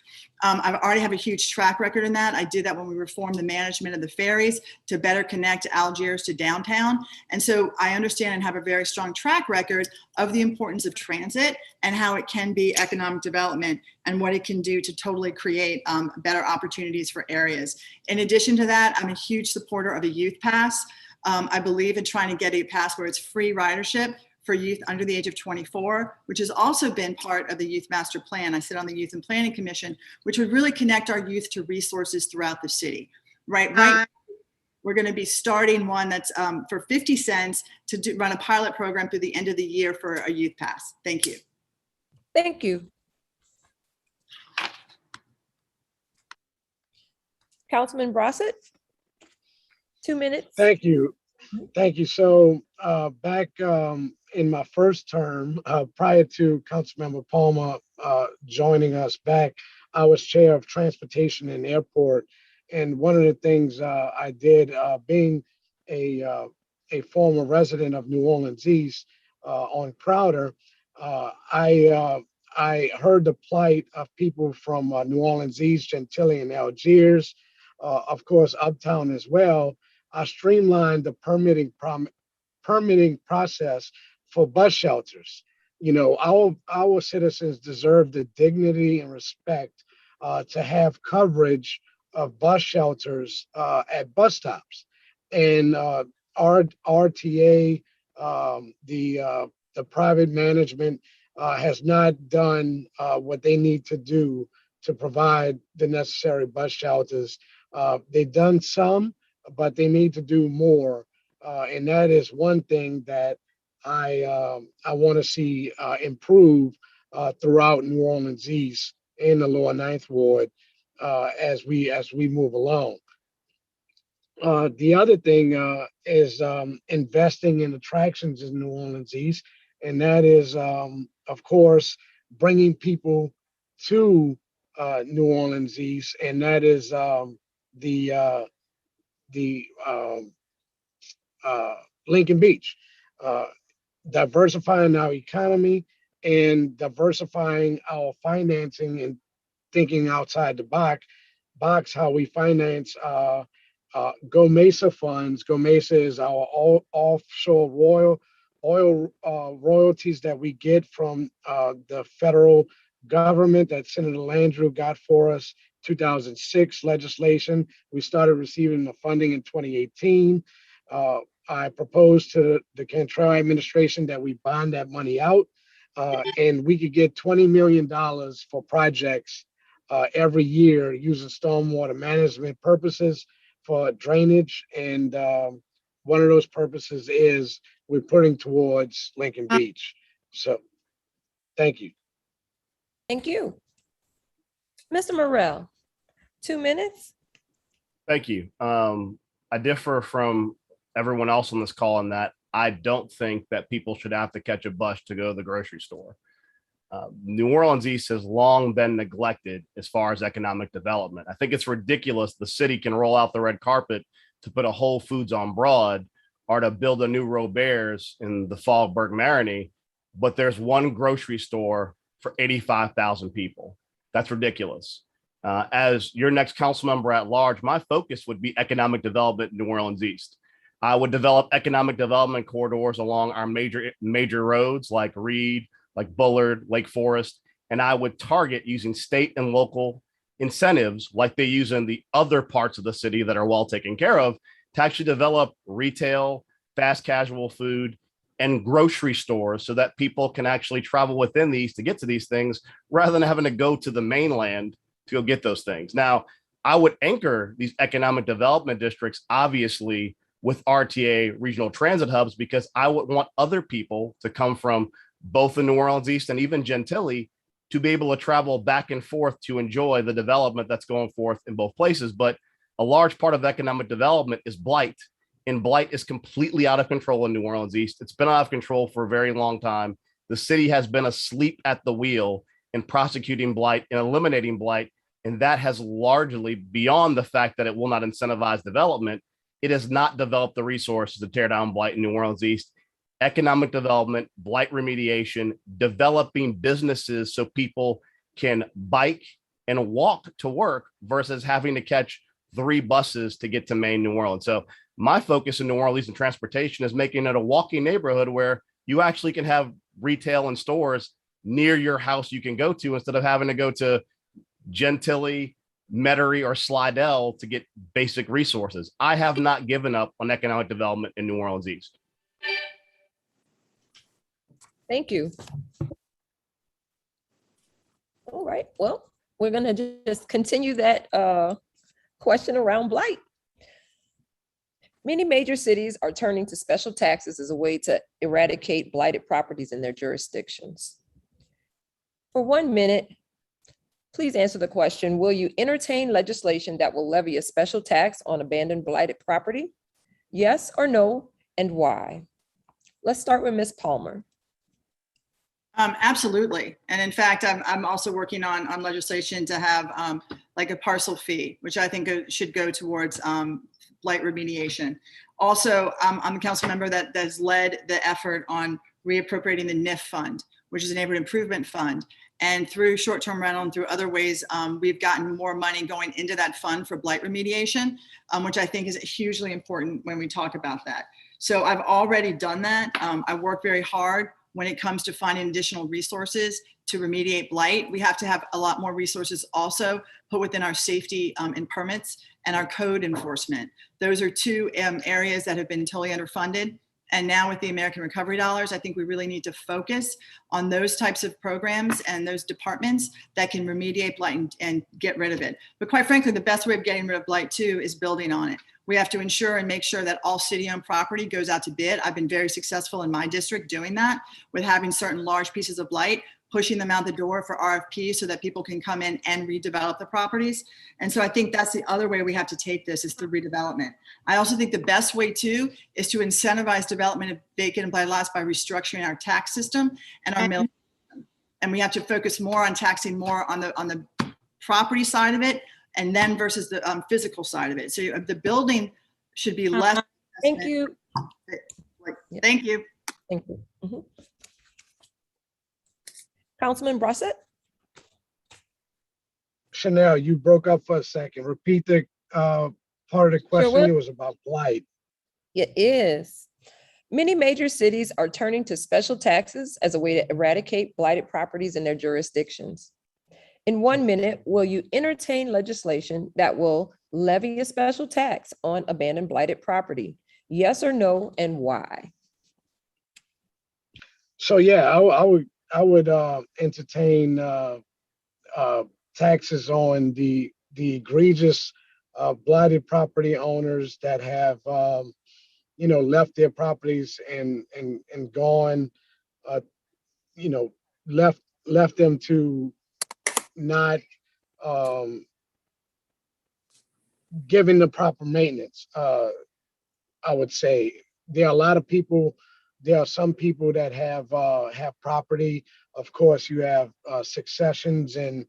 I already have a huge track record in that. I did that when we reformed the management of the ferries to better connect Algiers to downtown. And so I understand and have a very strong track record of the importance of transit and how it can be economic development and what it can do to totally create better opportunities for areas. In addition to that, I'm a huge supporter of a youth pass. I believe in trying to get a pass where it's free ridership for youth under the age of 24, which has also been part of the Youth Master Plan. I sit on the Youth and Planning Commission, which would really connect our youth to resources throughout the city. Right. We're going to be starting one that's for 50 cents to run a pilot program through the end of the year for a youth pass. Thank you. Thank you. Councilman Brossett, 2 minutes. Thank you. Thank you. So back in my first term, prior to Councilmember Palmer joining us back, I was chair of transportation and airport. And one of the things I did, being a former resident of New Orleans East on Crowder, I heard the plight of people from New Orleans East, Gentilly, and Algiers, of course, Uptown as well. I streamlined the permitting process for bus shelters. You know, our citizens deserve the dignity and respect to have coverage of bus shelters at bus stops. And RTA, the private management has not done what they need to do to provide the necessary bus shelters. They've done some, but they need to do more. And that is one thing that I want to see improve throughout New Orleans East and the Lower Ninth Ward as we move along. The other thing is investing in attractions in New Orleans East, and that is, of course, bringing people to New Orleans East, and that is the Lincoln Beach, diversifying our economy and diversifying our financing and thinking outside the box, how we finance Go Mesa funds. Go Mesa is our offshore oil royalties that we get from the federal government that Senator Landrieu got for us, 2006 legislation. We started receiving the funding in 2018. I proposed to the Cantrell administration that we bond that money out and we could get $20 million for projects every year using stormwater management purposes for drainage. And one of those purposes is we're putting towards Lincoln Beach. So thank you. Thank you. Mr. Morrell, 2 minutes. Thank you. I differ from everyone else on this call in that I don't think that people should have to catch a bus to go to the grocery store. New Orleans East has long been neglected as far as economic development. I think it's ridiculous the city can roll out the red carpet to put a Whole Foods on Broad or to build a new Robert's in the Fallbrook Marigny, but there's one grocery store for 85,000 people. That's ridiculous. As your next council member at large, my focus would be economic development in New Orleans East. I would develop economic development corridors along our major roads like Reed, like Bullard, Lake Forest, and I would target using state and local incentives like they use in the other parts of the city that are well taken care of to actually develop retail, fast casual food, and grocery stores so that people can actually travel within these to get to these things rather than having to go to the mainland to go get those things. Now, I would anchor these economic development districts, obviously, with RTA regional transit hubs, because I would want other people to come from both the New Orleans East and even Gentilly to be able to travel back and forth to enjoy the development that's going forth in both places. But a large part of economic development is blight, and blight is completely out of control in New Orleans East. It's been out of control for a very long time. The city has been asleep at the wheel in prosecuting blight and eliminating blight, and that has largely, beyond the fact that it will not incentivize development, it has not developed the resources to tear down blight in New Orleans East. Economic development, blight remediation, developing businesses so people can bike and walk to work versus having to catch 3 buses to get to main New Orleans. So my focus in New Orleans and transportation is making it a walking neighborhood where you actually can have retail and stores near your house you can go to instead of having to go to Gentilly, Metairie, or Slidell to get basic resources. I have not given up on economic development in New Orleans East. Thank you. All right, well, we're gonna just continue that question around blight. Many major cities are turning to special taxes as a way to eradicate blighted properties in their jurisdictions. For 1 minute, please answer the question, will you entertain legislation that will levy a special tax on abandoned blighted property? Yes or no, and why? Let's start with Ms. Palmer. Absolutely. And in fact, I'm also working on legislation to have like a parcel fee, which I think should go towards blight remediation. Also, I'm a council member that has led the effort on reappropriating the NIF fund, which is a neighborhood improvement fund. And through short-term rental and through other ways, we've gotten more money going into that fund for blight remediation, which I think is hugely important when we talk about that. So I've already done that. I work very hard when it comes to finding additional resources to remediate blight. We have to have a lot more resources also put within our safety and permits and our code enforcement. Those are two areas that have been totally underfunded. And now with the American Recovery Dollars, I think we really need to focus on those types of programs and those departments that can remediate blight and get rid of it. But quite frankly, the best way of getting rid of blight too is building on it. We have to ensure and make sure that all city-owned property goes out to bid. I've been very successful in my district doing that with having certain large pieces of blight, pushing them out the door for RFPs so that people can come in and redevelop the properties. And so I think that's the other way we have to take this is through redevelopment. I also think the best way too is to incentivize development of vacant and blighted lots by restructuring our tax system and our mill system. And we have to focus more on taxing more on the property side of it and then versus the physical side of it. So the building should be less. Thank you. Thank you. Thank you. Mhm. Councilman Brossett? Chanel, you broke up for a second. Repeat the part of the question. will. It was about blight. It is. Many major cities are turning to special taxes as a way to eradicate blighted properties in their jurisdictions. In 1 minute, will you entertain legislation that will levy a special tax on abandoned blighted property? Yes or no, and why? So yeah, I would entertain taxes on the egregious blighted property owners that have left their properties and gone, left them to not giving the proper maintenance. I would say there are a lot of people. There are some people that have property. Of course, you have successions and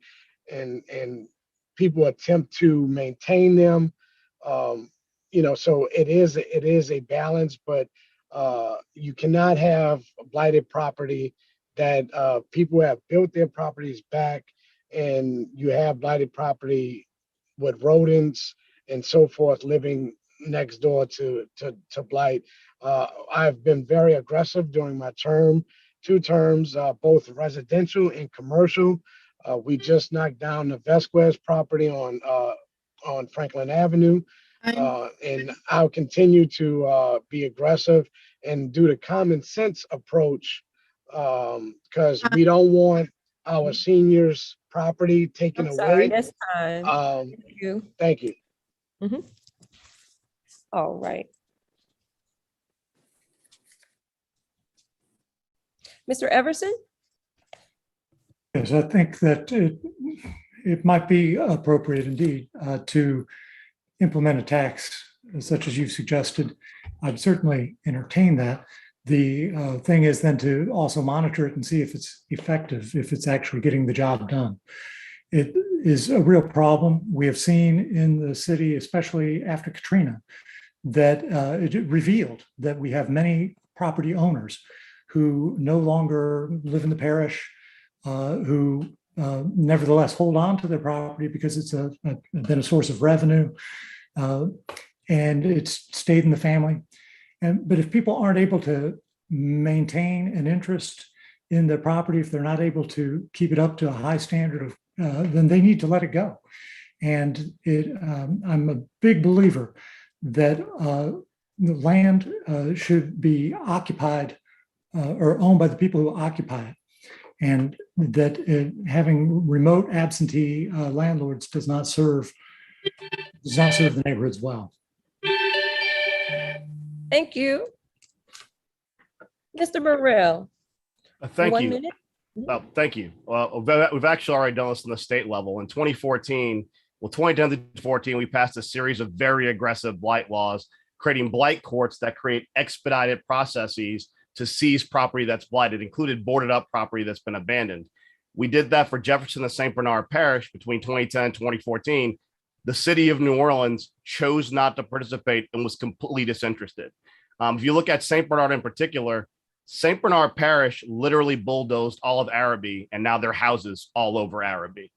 people attempt to maintain them. So it is a balance, but you cannot have blighted property that people have built their properties back, and you have blighted property with rodents and so forth living next door to blight. I've been very aggressive during my two terms, both residential and commercial. We just knocked down the Vesquez property on Franklin Avenue. And I'll continue to be aggressive and do the common sense approach because we don't want our seniors' property taken I'm sorry, away. that's time. Thank you. Thank you. Mhm. All right. Mr. Everson? Yes, I think that it might be appropriate indeed to implement a tax such as you've suggested. I'd certainly entertain that. The thing is then to also monitor it and see if it's effective, if it's actually getting the job done. It is a real problem. We have seen in the city, especially after Katrina, that it revealed that we have many property owners who no longer live in the parish, who nevertheless hold on to their property because it's been a source of revenue, and it's stayed in the family. But if people aren't able to maintain an interest in their property, if they're not able to keep it up to a high standard of, then they need to let it go. And I'm a big believer that the land should be occupied or owned by the people who occupy it. And that having remote absentee landlords does not serve the neighborhoods well. Thank you. Mr. Burrell. Thank 1 you. minute. Oh, thank you. We've actually already done this on the state level. In 2014, 2010 to 14, we passed a series of very aggressive blight laws, creating blight courts that create expedited processes to seize property that's blighted, included boarded up property that's been abandoned. We did that for Jefferson and St. Bernard Parish between 2010 and 2014. The city of New Orleans chose not to participate and was completely disinterested. If you look at St. Bernard in particular, St. Bernard Parish literally bulldozed all of Arabi, and now there are houses all over Arabi.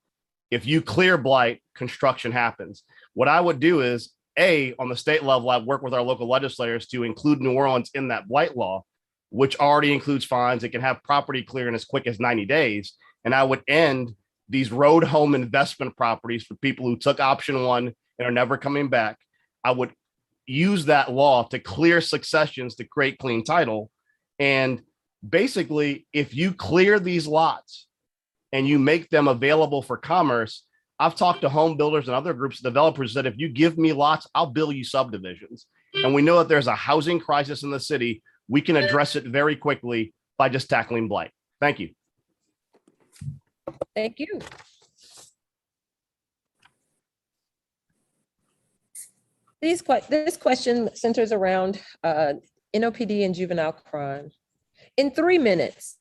If you clear blight, construction happens. What I would do is, on the state level, I'd work with our local legislators to include New Orleans in that blight law, which already includes fines. It can have property clearing as quick as 90 days. And I would end these road home investment properties for people who took option one and are never coming back. I would use that law to clear successions to create clean title. And basically, if you clear these lots and you make them available for commerce, I've talked to home builders and other groups of developers that if you give me lots, I'll build you subdivisions. And we know that there's a housing crisis in the city. We can address it very quickly by just tackling blight. Thank you. Thank you. This question centers around NOPD and juvenile crime. In 3 minutes,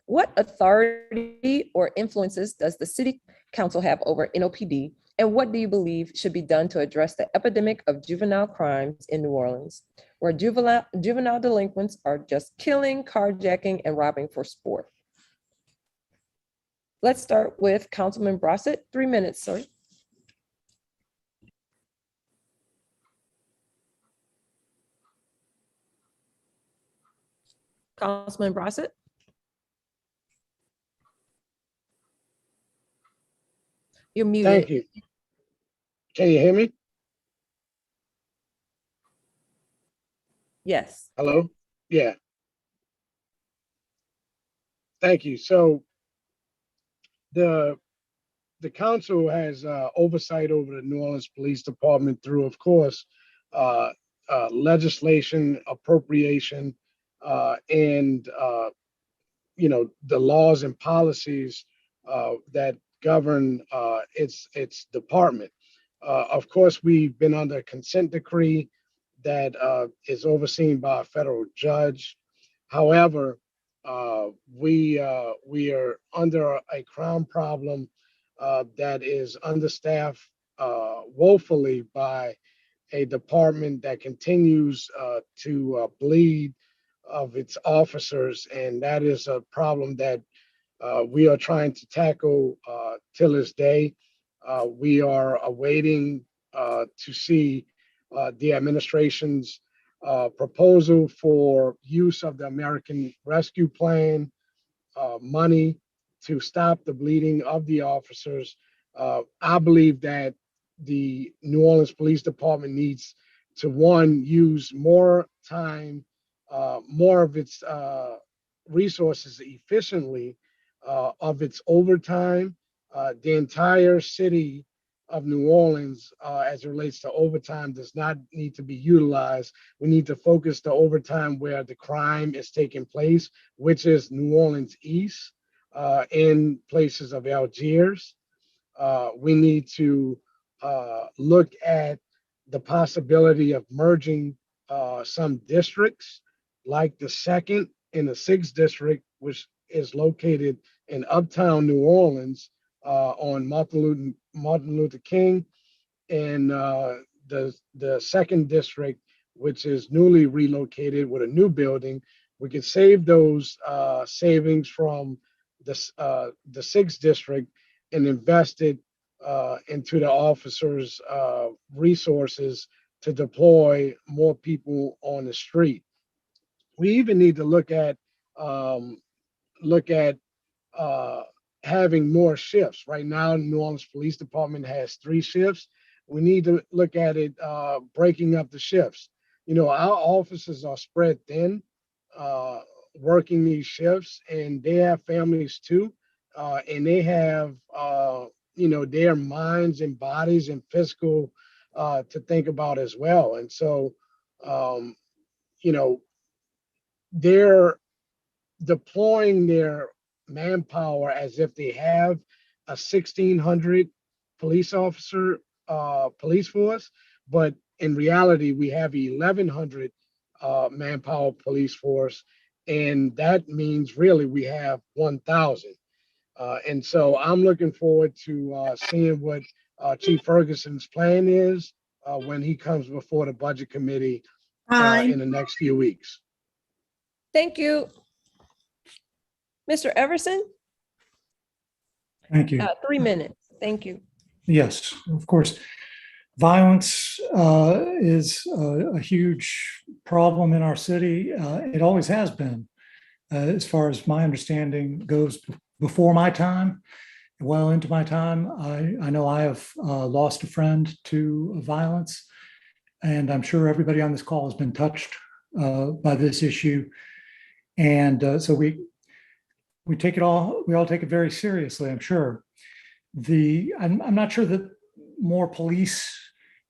what authority or influences does the city council have over NOPD, and what do you believe should be done to address the epidemic of juvenile crimes in New Orleans, where juvenile delinquents are just killing, carjacking, and robbing for sport? Let's start with Councilman Brossett. 3 minutes, sir. Councilman Brossett. You're muted. Thank you. Can you hear me? Yes. Hello? Yeah. Thank you. So the council has oversight over the New Orleans Police Department through, of course, legislation, appropriation, and the laws and policies that govern its department. Of course, we've been under a consent decree that is overseen by a federal judge. However, we are under a crime problem that is understaffed woefully by a department that continues to bleed of its officers, and that is a problem that we are trying to tackle till this day. We are awaiting to see the administration's proposal for use of the American Rescue Plan money to stop the bleeding of the officers. I believe that the New Orleans Police Department needs to, one, use more time, more of its resources efficiently, of its overtime. The entire city of New Orleans, as it relates to overtime, does not need to be utilized. We need to focus the overtime where the crime is taking place, which is New Orleans East, in places of Algiers. We need to look at the possibility of merging some districts, like the 2nd and the 6th district, which is located in uptown New Orleans, on Martin Luther King, and the 2nd district, which is newly relocated with a new building. We could save those savings from the 6th district and invest it into the officers' resources to deploy more people on the street. We even need to look at having more shifts. Right now, New Orleans Police Department has 3 shifts. We need to look at it, breaking up the shifts. Our offices are spread thin working these shifts, and they have families too. And they have, their minds and bodies and physical to think about as well. And so, um, you know, they're deploying their manpower as if they have a 1,600 police officer police force, but in reality, we have 1,100 manpower police force, and that means really we have 1,000. And so I'm looking forward to seeing what Chief Ferguson's plan is when he comes before the budget committee in the next few weeks. Thank you. Mr. Everson, Thank you. 3 minutes. Thank you. Yes, of course. Violence is a huge problem in our city. It always has been, as far as my understanding goes. Before my time, well into my time, I know I have lost a friend to violence, and I'm sure everybody on this call has been touched by this issue. And so we all take it very seriously, I'm sure. I'm not sure that more police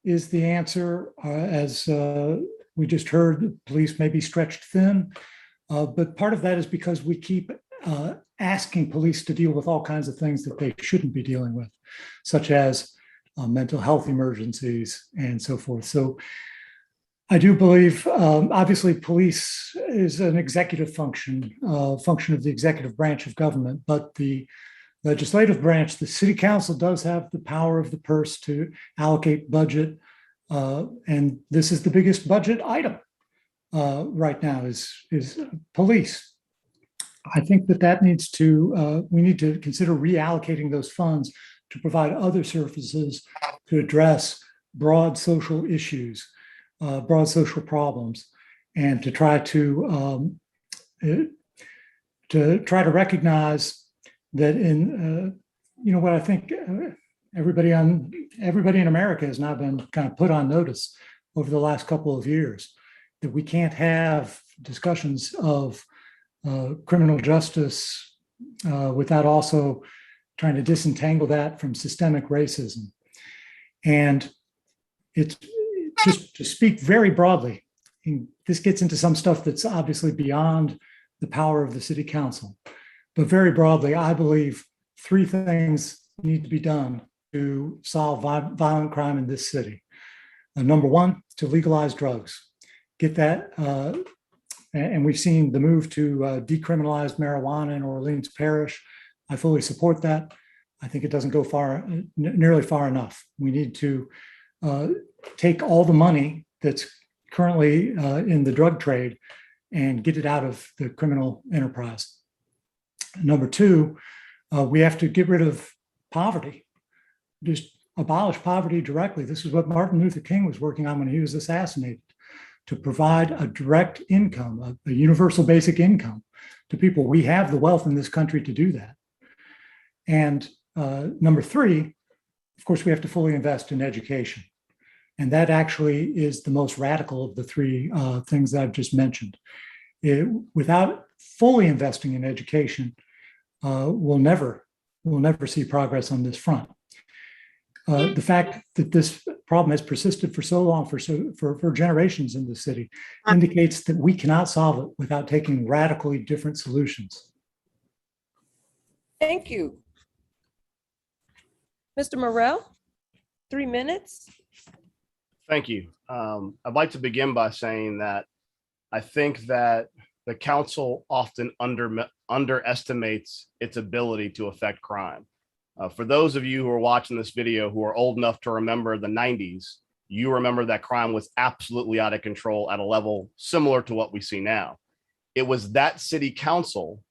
is the answer. As we just heard, the police may be stretched thin, but part of that is because we keep asking police to deal with all kinds of things that they shouldn't be dealing with, such as mental health emergencies and so forth. So I do believe, obviously, police is an executive function of the executive branch of government, but the legislative branch, the city council, does have the power of the purse to allocate budget. And this is the biggest budget item right now is police. I think that needs to, we need to consider reallocating those funds to provide other services to address broad social issues, broad social problems, and to try to recognize that in what I think everybody in America has now been kind of put on notice over the last couple of years, that we can't have discussions of criminal justice without also trying to disentangle that from systemic racism. And it's just to speak very broadly, and this gets into some stuff that's obviously beyond the power of the city council. But very broadly, I believe 3 things need to be done to solve violent crime in this city. Number 1, to legalize drugs. Get that, and we've seen the move to decriminalize marijuana in Orleans Parish. I fully support that. I think it doesn't go nearly far enough. We need to take all the money that's currently in the drug trade and get it out of the criminal enterprise. Number 2, we have to get rid of poverty, just abolish poverty directly. This is what Martin Luther King was working on when he was assassinated, to provide a direct income, a universal basic income to people. We have the wealth in this country to do that. And number 3, of course, we have to fully invest in education. And that actually is the most radical of the 3 things that I've just mentioned. Without fully investing in education, we'll never see progress on this front. The fact that this problem has persisted for so long, for generations in the city, indicates that we cannot solve it without taking radically different solutions. Thank you. Mr. Morrell, 3 minutes. Thank you. I'd like to begin by saying that I think that the council often underestimates its ability to affect crime. For those of you who are watching this video who are old enough to remember the 90s, you remember that crime was absolutely out of control at a level similar to what we see now. It was that city council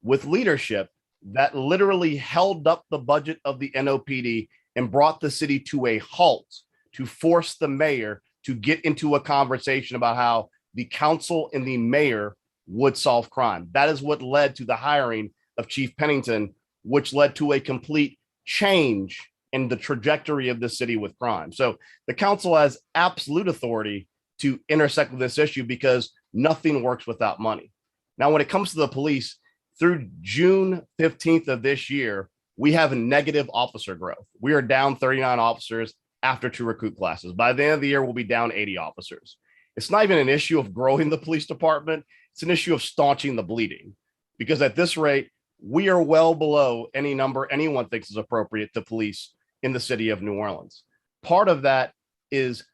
with leadership that literally held up the budget of the NOPD and brought the city to a halt, to force the mayor to get into a conversation about how the council and the mayor would solve crime. That is what led to the hiring of Chief Pennington, which led to a complete change in the trajectory of the city with crime. So the council has absolute authority to intersect with this issue because nothing works without money. Now, when it comes to the police, through June 15th of this year, we have a negative officer growth. We are down 39 officers after 2 recruit classes. By the end of the year, we'll be down 80 officers. It's not even an issue of growing the police department. It's an issue of staunching the bleeding, because at this rate, we are well below any number anyone thinks is appropriate to police in the city of New Orleans. Part of that is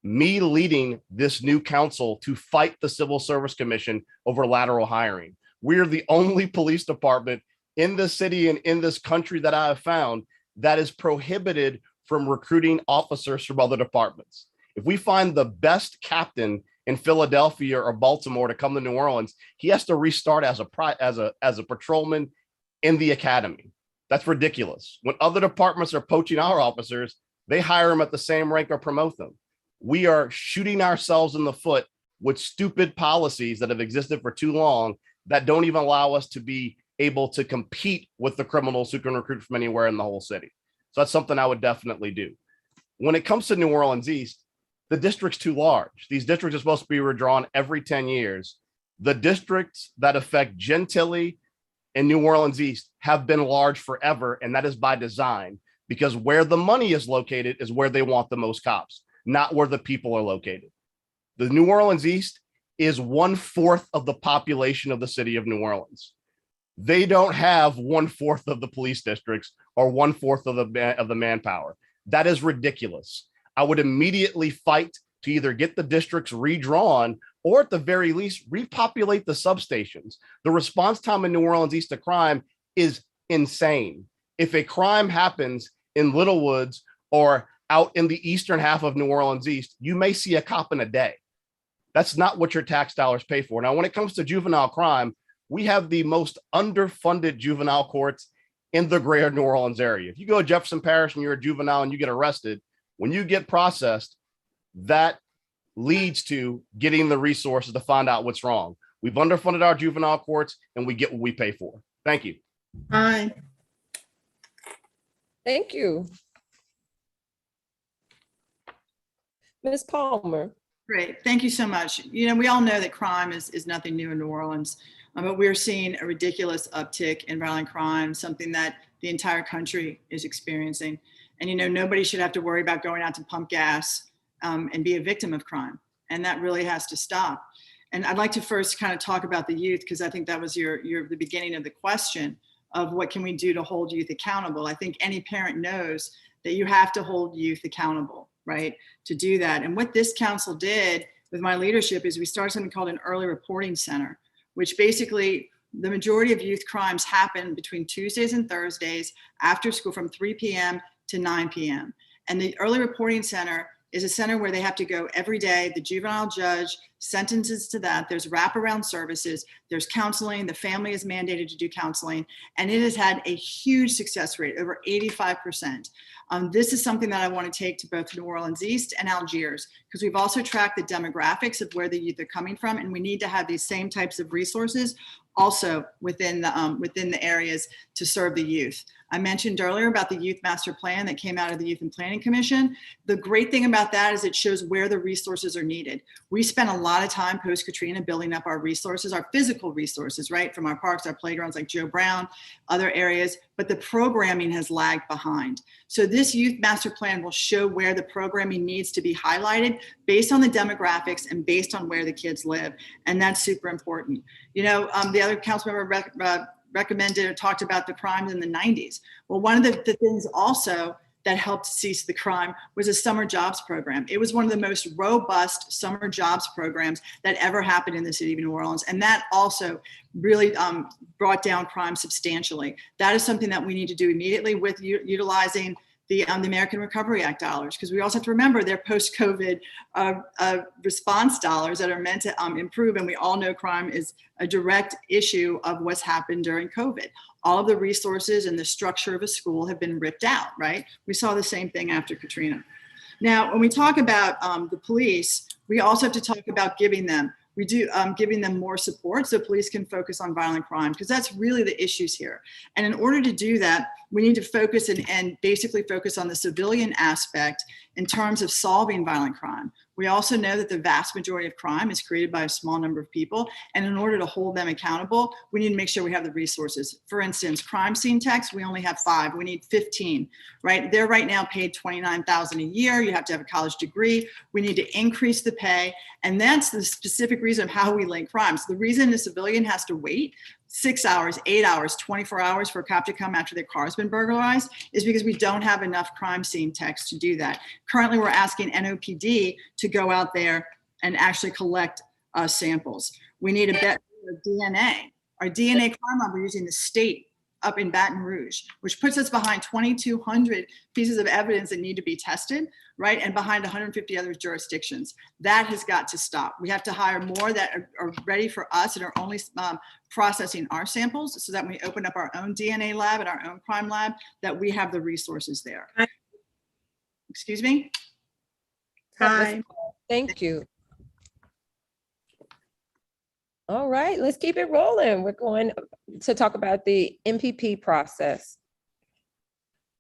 me leading this new council to fight the Civil Service Commission over lateral hiring. We are the only police department in the city and in this country that I have found that is prohibited from recruiting officers from other departments. If we find the best captain in Philadelphia or Baltimore to come to New Orleans, he has to restart as a patrolman in the academy. That's ridiculous. When other departments are poaching our officers, they hire them at the same rank or promote them. We are shooting ourselves in the foot with stupid policies that have existed for too long that don't even allow us to be able to compete with the criminals who can recruit from anywhere in the whole city. So that's something I would definitely do. When it comes to New Orleans East, the district's too large. These districts are supposed to be redrawn every 10 years. The districts that affect Gentilly and New Orleans East have been large forever, and that is by design, because where the money is located is where they want the most cops, not where the people are located. The New Orleans East is 1/4 of the population of the city of New Orleans. They don't have 1/4 of the police districts or 1/4 of the manpower. That is ridiculous. I would immediately fight to either get the districts redrawn or at the very least repopulate the substations. The response time in New Orleans East to crime is insane. If a crime happens in Little Woods or out in the eastern half of New Orleans East, you may see a cop in a day. That's not what your tax dollars pay for. Now, when it comes to juvenile crime, we have the most underfunded juvenile courts in the greater New Orleans area. If you go to Jefferson Parish and you're a juvenile and you get arrested, when you get processed, that leads to getting the resources to find out what's wrong. We've underfunded our juvenile courts and we get what we pay for. Thank you. Aye. Thank you. Ms. Palmer. Great. Thank you so much. You know, we all know that crime is nothing new in New Orleans, but we're seeing a ridiculous uptick in violent crime, something that the entire country is experiencing. And, you know, nobody should have to worry about going out to pump gas and be a victim of crime. And that really has to stop. And I'd like to first kind of talk about the youth, because I think that was the beginning of the question of what can we do to hold youth accountable. I think any parent knows that you have to hold youth accountable, right, to do that. And what this council did with my leadership is we started something called an early reporting center, which basically the majority of youth crimes happen between Tuesdays and Thursdays after school from 3 p.m. to 9 p.m. And the early reporting center is a center where they have to go every day. The juvenile judge sentences to that. There's wraparound services. There's counseling. The family is mandated to do counseling. And it has had a huge success rate, over 85%. This is something that I want to take to both New Orleans East and Algiers, because we've also tracked the demographics of where the youth are coming from. And we need to have these same types of resources also within the areas to serve the youth. I mentioned earlier about the Youth Master Plan that came out of the Youth and Planning Commission. The great thing about that is it shows where the resources are needed. We spent a lot of time post-Katrina building up our resources, our physical resources, right? From our parks, our playgrounds like Joe Brown, other areas, but the programming has lagged behind. So this Youth Master Plan will show where the programming needs to be highlighted based on the demographics and based on where the kids live. And that's super important. You know, the other council member recommended or talked about the crimes in the 90s. Well, one of the things also that helped cease the crime was a summer jobs program. It was one of the most robust summer jobs programs that ever happened in the city of New Orleans. And that also really brought down crime substantially. That is something that we need to do immediately with utilizing the American Recovery Act dollars, because we also have to remember they're post-COVID response dollars that are meant to improve. And we all know crime is a direct issue of what's happened during COVID. All of the resources and the structure of a school have been ripped out, right? We saw the same thing after Katrina. Now, when we talk about the police, we also have to talk about giving them more support so police can focus on violent crime, because that's really the issues here. And in order to do that, we need to focus and basically focus on the civilian aspect in terms of solving violent crime. We also know that the vast majority of crime is created by a small number of people. And in order to hold them accountable, we need to make sure we have the resources. For instance, crime scene techs, we only have 5. We need 15, right? They're right now paid $29,000 a year. You have to have a college degree. We need to increase the pay. And that's the specific reason of how we link crimes. The reason a civilian has to wait 6 hours, 8 hours, 24 hours for a cop to come after their car's been burglarized is because we don't have enough crime scene techs to do that. Currently, we're asking NOPD to go out there and actually collect samples. We need a better DNA. Our DNA crime lab, we're using the state up in Baton Rouge, which puts us behind 2,200 pieces of evidence that need to be tested, right? And behind 150 other jurisdictions. That has got to stop. We have to hire more that are ready for us and are only processing our samples so that when we open up our own DNA lab and our own crime lab, that we have the resources there. Excuse me? Time. Thank you. All right, let's keep it rolling. We're going to talk about the MPP process.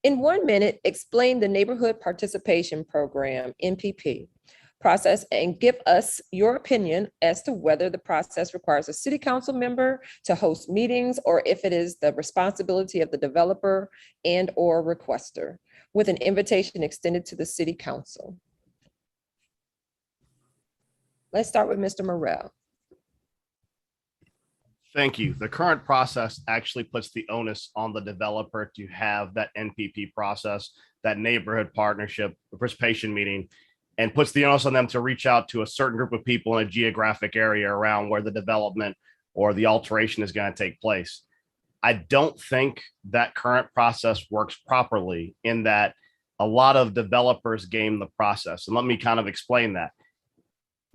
In 1 minute, explain the Neighborhood Participation Program, NPP, process and give us your opinion as to whether the process requires a city council member to host meetings or if it is the responsibility of the developer and or requester with an invitation extended to the city council. Let's start with Mr. Morrell. Thank you. The current process actually puts the onus on the developer to have that NPP process, that neighborhood partnership participation meeting, and puts the onus on them to reach out to a certain group of people in a geographic area around where the development or the alteration is going to take place. I don't think that current process works properly in that a lot of developers game the process. And let me kind of explain that.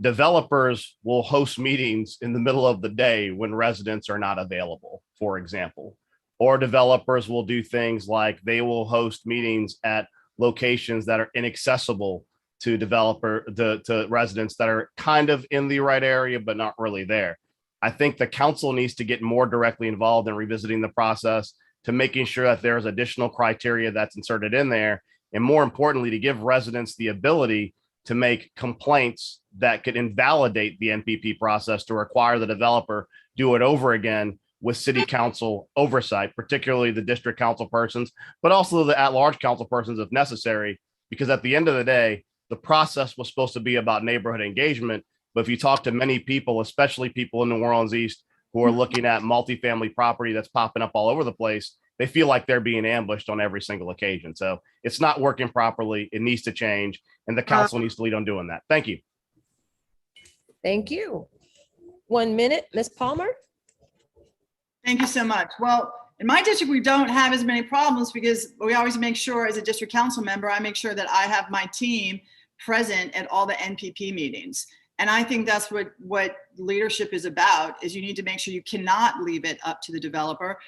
Developers will host meetings in the middle of the day when residents are not available, for example, or developers will do things like they will host meetings at locations that are inaccessible to to residents that are kind of in the right area, but not really there. I think the council needs to get more directly involved in revisiting the process to making sure that there's additional criteria that's inserted in there. And more importantly, to give residents the ability to make complaints that could invalidate the NPP process to require the developer do it over again with city council oversight, particularly the district council persons, but also the at-large council persons if necessary, because at the end of the day, the process was supposed to be about neighborhood engagement. But if you talk to many people, especially people in New Orleans East who are looking at multifamily property that's popping up all over the place, they feel like they're being ambushed on every single occasion. So it's not working properly. It needs to change. And the council needs to lead on doing that. Thank you. Thank you. 1 minute, Ms. Palmer. Thank you so much. Well, in my district, we don't have as many problems because we always make sure as a district council member, I make sure that I have my team present at all the NPP meetings. And I think that's what leadership is about, is you need to make sure you cannot leave it up to the developer.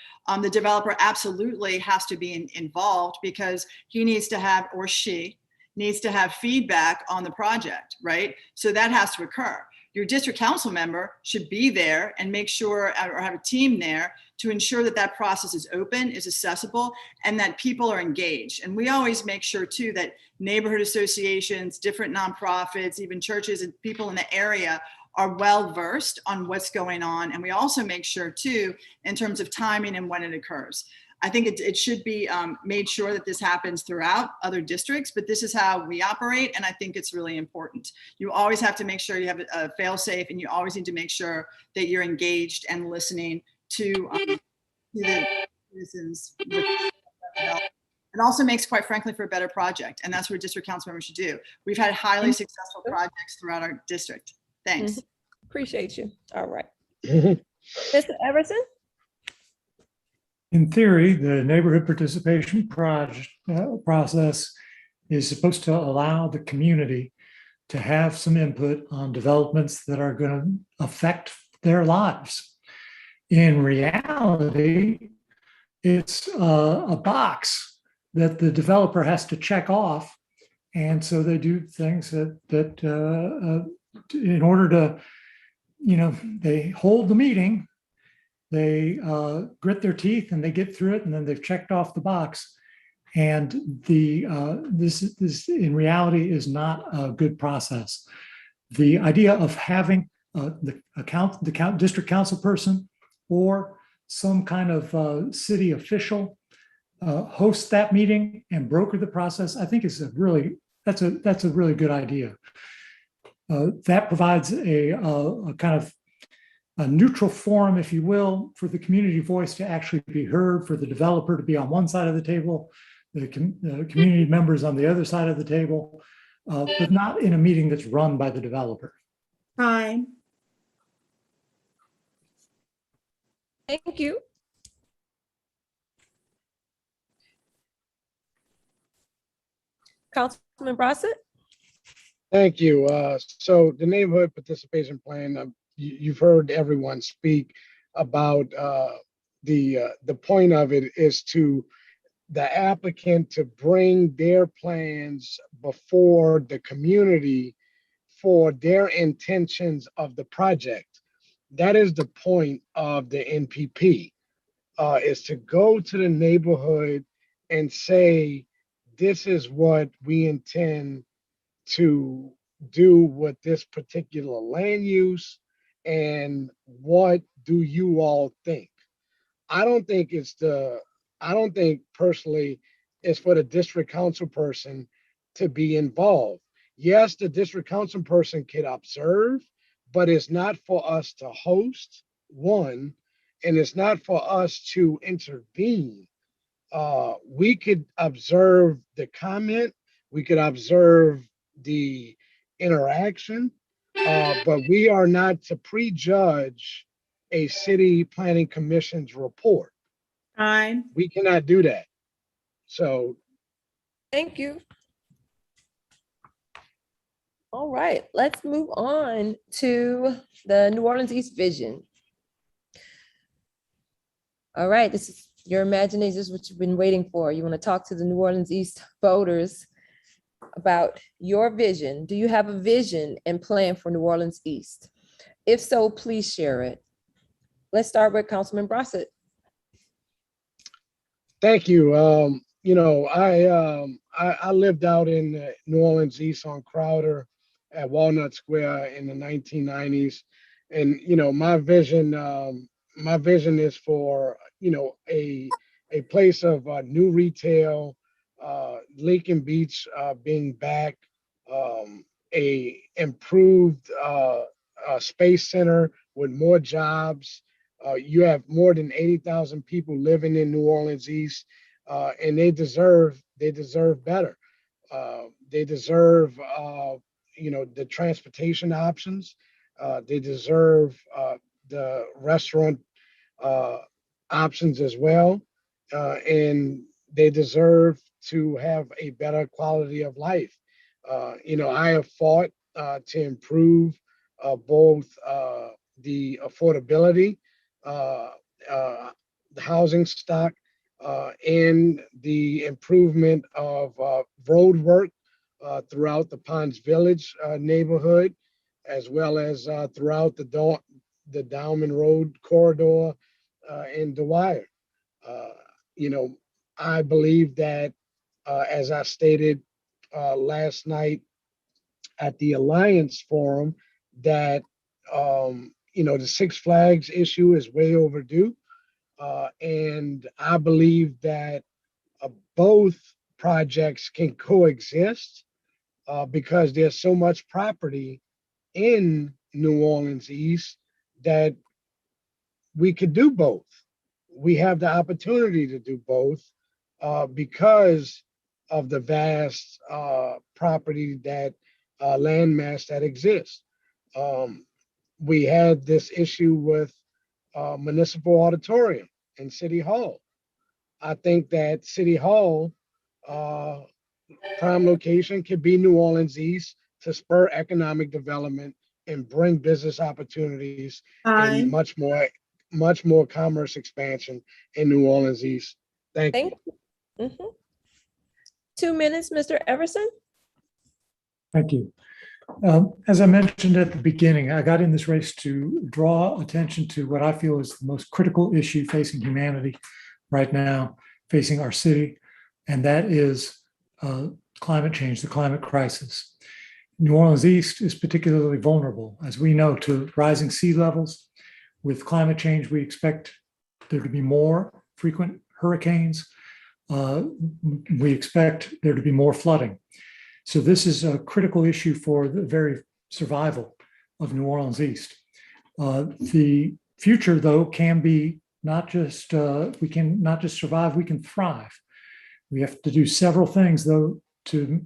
The developer absolutely has to be involved because he needs to have, or she needs to have feedback on the project, right? So that has to occur. Your district council member should be there and make sure, or have a team there to ensure that that process is open, is accessible, and that people are engaged. And we always make sure too that neighborhood associations, different nonprofits, even churches and people in the area are well versed on what's going on. And we also make sure too, in terms of timing and when it occurs. I think it should be made sure that this happens throughout other districts, but this is how we operate. And I think it's really important. You always have to make sure you have a fail safe, and you always need to make sure that you're engaged and listening to the citizens. It also makes, quite frankly, for a better project. And that's what a district council member should do. We've had highly successful projects throughout our district. Thanks. Appreciate you. All right. Mr. Everson? In theory, the neighborhood participation process is supposed to allow the community to have some input on developments that are going to affect their lives. In reality, it's a box that the developer has to check off. And so they do things that in order to, they hold the meeting, they grit their teeth and they get through it, and then they've checked off the box. And this in reality is not a good process. The idea of having the district council person or some kind of city official host that meeting and broker the process, I think is that's a really good idea. That provides a kind of a neutral forum, if you will, for the community voice to actually be heard, for the developer to be on one side of the table, the community members on the other side of the table, but not in a meeting that's run by the developer. Time. Thank you. Councilman Brossett? Thank you. So the neighborhood participation plan, you've heard everyone speak about the point of it is to the applicant to bring their plans before the community for their intentions of the project. That is the point of the NPP, is to go to the neighborhood and say, this is what we intend to do with this particular land use, and what do you all think? I don't think personally it's for the district council person to be involved. Yes, the district council person can observe, but it's not for us to host, one, and it's not for us to intervene. We could observe the comment, we could observe the interaction, but we are not to prejudge a city planning commission's report. Time. We cannot do that. So Thank you. All right, let's move on to the New Orleans East Vision. All right, this is your imagination. This is what you've been waiting for. You want to talk to the New Orleans East voters about your vision. Do you have a vision and plan for New Orleans East? If so, please share it. Let's start with Councilman Brossett. thank you. I lived out in New Orleans East on Crowder at Walnut Square in the 1990s. And, my vision is for, a place of new retail, Lincoln Beach being back, a improved space center with more jobs. You have more than 80,000 people living in New Orleans East, and they deserve better. They deserve, the transportation options. They deserve the restaurant options as well, and they deserve to have a better quality of life. I have fought to improve both the affordability, the housing stock, and the improvement of road work throughout the Ponds Village neighborhood, as well as throughout the Dowman Road corridor in Dwyer. I believe that, as I stated last night at the Alliance Forum, that the Six Flags issue is way overdue. And I believe that both projects can coexist because there's so much property in New Orleans East that we could do both. We have the opportunity to do both because of the vast property that landmass that exists. We had this issue with Municipal Auditorium and City Hall. I think that City Hall prime location could be New Orleans East to spur economic development and bring business opportunities and much more commerce expansion in New Orleans East. Thank you. Mm-hmm. 2 minutes, Mr. Everson. Thank you. As I mentioned at the beginning, I got in this race to draw attention to what I feel is the most critical issue facing humanity right now, facing our city, and that is climate change, the climate crisis. New Orleans East is particularly vulnerable, as we know, to rising sea levels. With climate change, we expect there to be more frequent hurricanes. We expect there to be more flooding. So this is a critical issue for the very survival of New Orleans East. The future, though, can be not just, we can not just survive, we can thrive. We have to do several things, though, to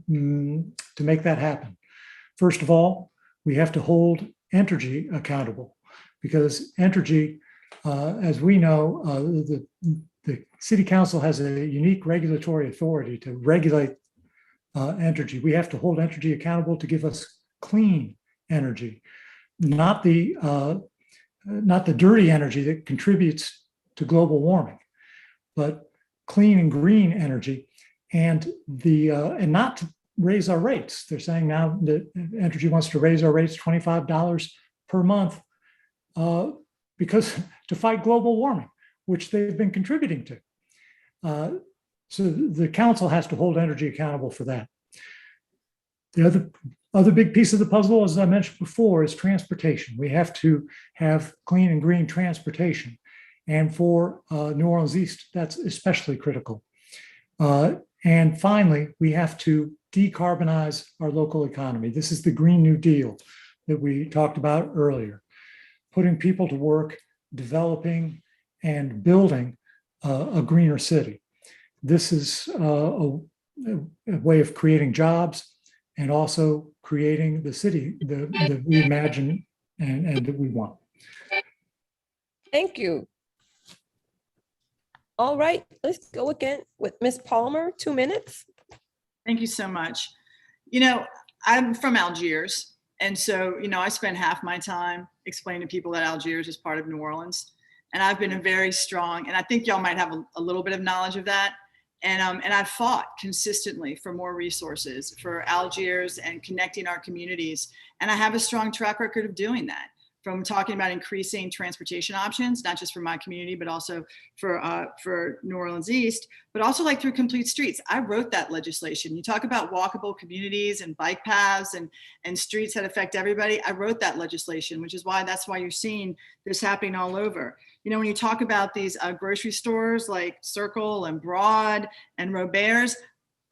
make that happen. First of all, we have to hold Entergy accountable, because Entergy, as we know, the city council has a unique regulatory authority to regulate Entergy. We have to hold Entergy accountable to give us clean energy, not the dirty energy that contributes to global warming, but clean and green energy, and not to raise our rates. They're saying now that Entergy wants to raise our rates $25 per month because to fight global warming, which they've been contributing to. So the council has to hold Entergy accountable for that. The other big piece of the puzzle, as I mentioned before, is transportation. We have to have clean and green transportation. And for New Orleans East, that's especially critical. And finally, we have to decarbonize our local economy. This is the Green New Deal that we talked about earlier. Putting people to work, developing and building a greener city. This is a way of creating jobs and also creating the city that we imagine and that we want. Thank you. All right, let's go again with Ms. Palmer, 2 minutes. Thank you so much. You know, I'm from Algiers. And so, you know, I spend half my time explaining to people that Algiers is part of New Orleans. And I've been a very strong, and I think y'all might have a little bit of knowledge of that. And I've fought consistently for more resources for Algiers and connecting our communities. And I have a strong track record of doing that, from talking about increasing transportation options, not just for my community, but also for New Orleans East, but also like through Complete Streets. I wrote that legislation. You talk about walkable communities and bike paths and streets that affect everybody. I wrote that legislation, which is why that's why you're seeing this happening all over. You know, when you talk about these grocery stores like Circle and Broad and Robert's,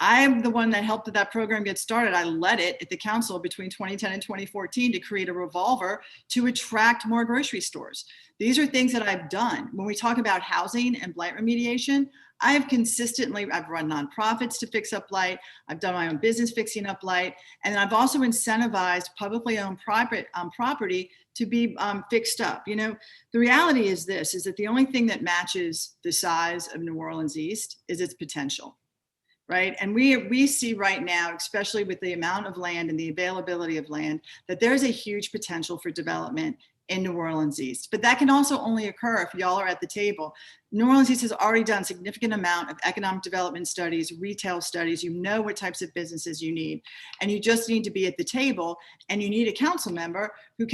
I'm the one that helped that program get started. I led it at the council between 2010 and 2014 to create a revolver to attract more grocery stores. These are things that I've done. When we talk about housing and blight remediation, I have consistently, I've run nonprofits to fix up blight. I've done my own business fixing up blight. And I've also incentivized publicly owned private property to be fixed up. You know, the reality is this, is that the only thing that matches the size of New Orleans East is its potential. Right. And we see right now, especially with the amount of land and the availability of land, that there's a huge potential for development in New Orleans East. But that can also only occur if y'all are at the table. New Orleans East has already done a significant amount of economic development studies, retail studies. You know what types of businesses you need, and you just need to be at the table. And you need a council member who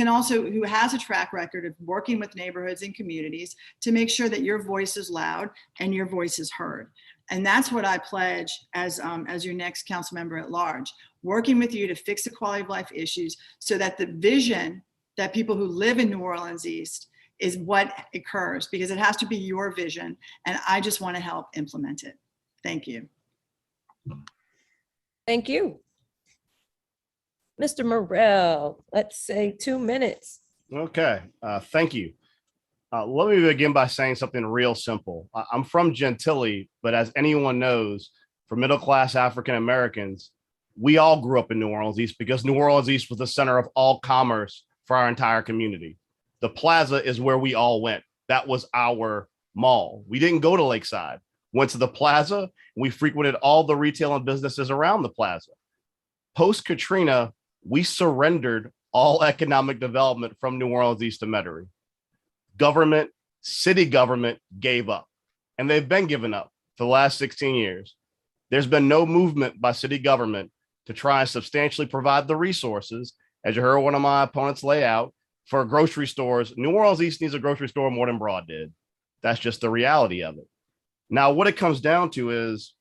has a track record of working with neighborhoods and communities to make sure that your voice is loud and your voice is heard. And that's what I pledge as your next council member at large, working with you to fix the quality of life issues so that the vision that people who live in New Orleans East is what occurs, because it has to be your vision. And I just want to help implement it. Thank you. Thank you. Mr. Morrell, let's say 2 minutes. Okay, thank you. Let me begin by saying something real simple. I'm from Gentilly, but as anyone knows, for middle-class African Americans, we all grew up in New Orleans East because New Orleans East was the center of all commerce for our entire community. The plaza is where we all went. That was our mall. We didn't go to Lakeside, went to the plaza, and we frequented all the retail and businesses around the plaza. Post-Katrina, we surrendered all economic development from New Orleans East to Metairie. Government, city government gave up, and they've been giving up for the last 16 years. There's been no movement by city government to try and substantially provide the resources, as you heard one of my opponents lay out, for grocery stores. New Orleans East needs a grocery store more than Broad did. That's just the reality of it. Now, what it comes down to is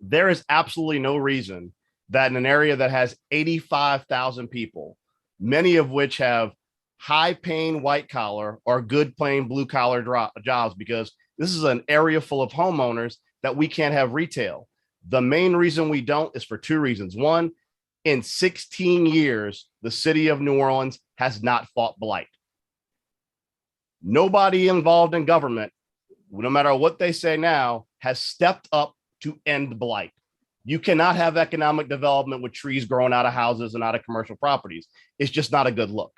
there is absolutely no reason that in an area that has 85,000 people, many of which have high paying white collar or good paying blue collar jobs, because this is an area full of homeowners, that we can't have retail. The main reason we don't is for two reasons. One, in 16 years, the city of New Orleans has not fought blight. Nobody involved in government, no matter what they say now, has stepped up to end blight. You cannot have economic development with trees growing out of houses and out of commercial properties. It's just not a good look.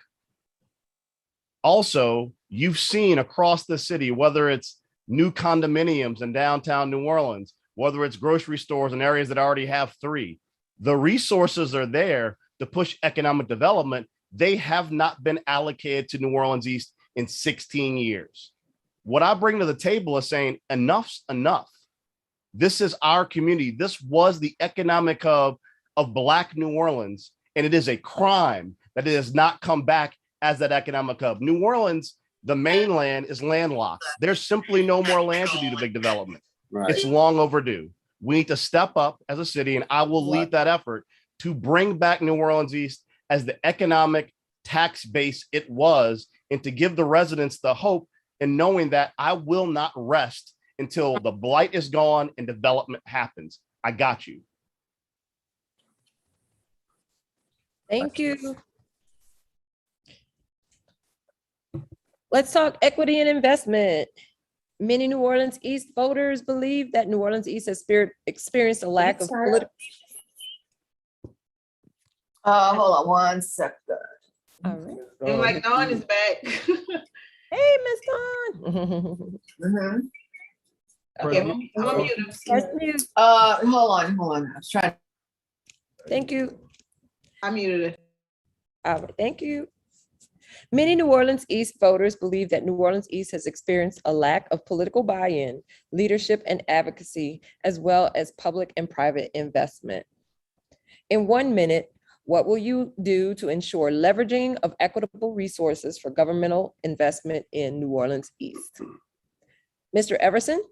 Also, you've seen across the city, whether it's new condominiums in downtown New Orleans, whether it's grocery stores in areas that already have 3, the resources are there to push economic development. They have not been allocated to New Orleans East in 16 years. What I bring to the table is saying enough's enough. This is our community. This was the economic hub of Black New Orleans, and it is a crime that it has not come back as that economic hub. New Orleans, the mainland, is landlocked. There's simply no more land to do the big development. Right. It's long overdue. We need to step up as a city, and I will lead that effort to bring back New Orleans East as the economic tax base it was, and to give the residents the hope and knowing that I will not rest until the blight is gone and development happens. I got you. Thank you. Let's talk equity and investment. Many New Orleans East voters believe that New Orleans East has experienced a lack of political. Hold on one second. All right. And like Dawn is back. Hey, Miss Dawn. Okay, I'm mute. Press mute. Hold on. I was trying. Thank you. I muted it. All right, thank you. Many New Orleans East voters believe that New Orleans East has experienced a lack of political buy-in, leadership, and advocacy, as well as public and private investment. In 1 minute, what will you do to ensure leveraging of equitable resources for governmental investment in New Orleans East? Mr. Everson?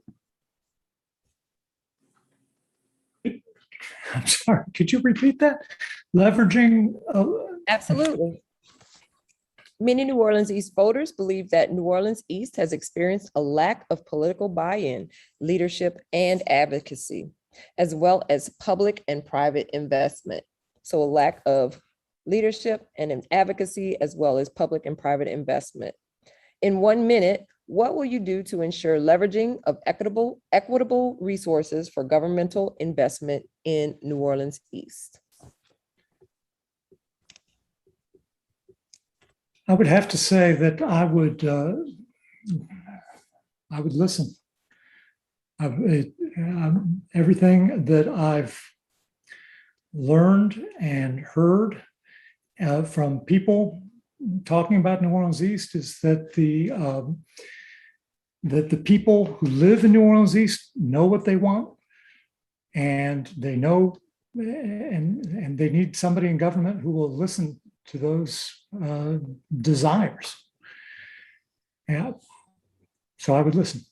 I'm sorry, could you repeat that? Leveraging? Absolutely. Many New Orleans East voters believe that New Orleans East has experienced a lack of political buy-in, leadership, and advocacy, as well as public and private investment. So a lack of leadership and advocacy, as well as public and private investment. In 1 minute, what will you do to ensure leveraging of equitable resources for governmental investment in New Orleans East? I would have to say that I would listen. Everything that I've learned and heard from people talking about New Orleans East is that the people who live in New Orleans East know what they want, and they know, and they need somebody in government who will listen to those desires. Yeah, so I would listen.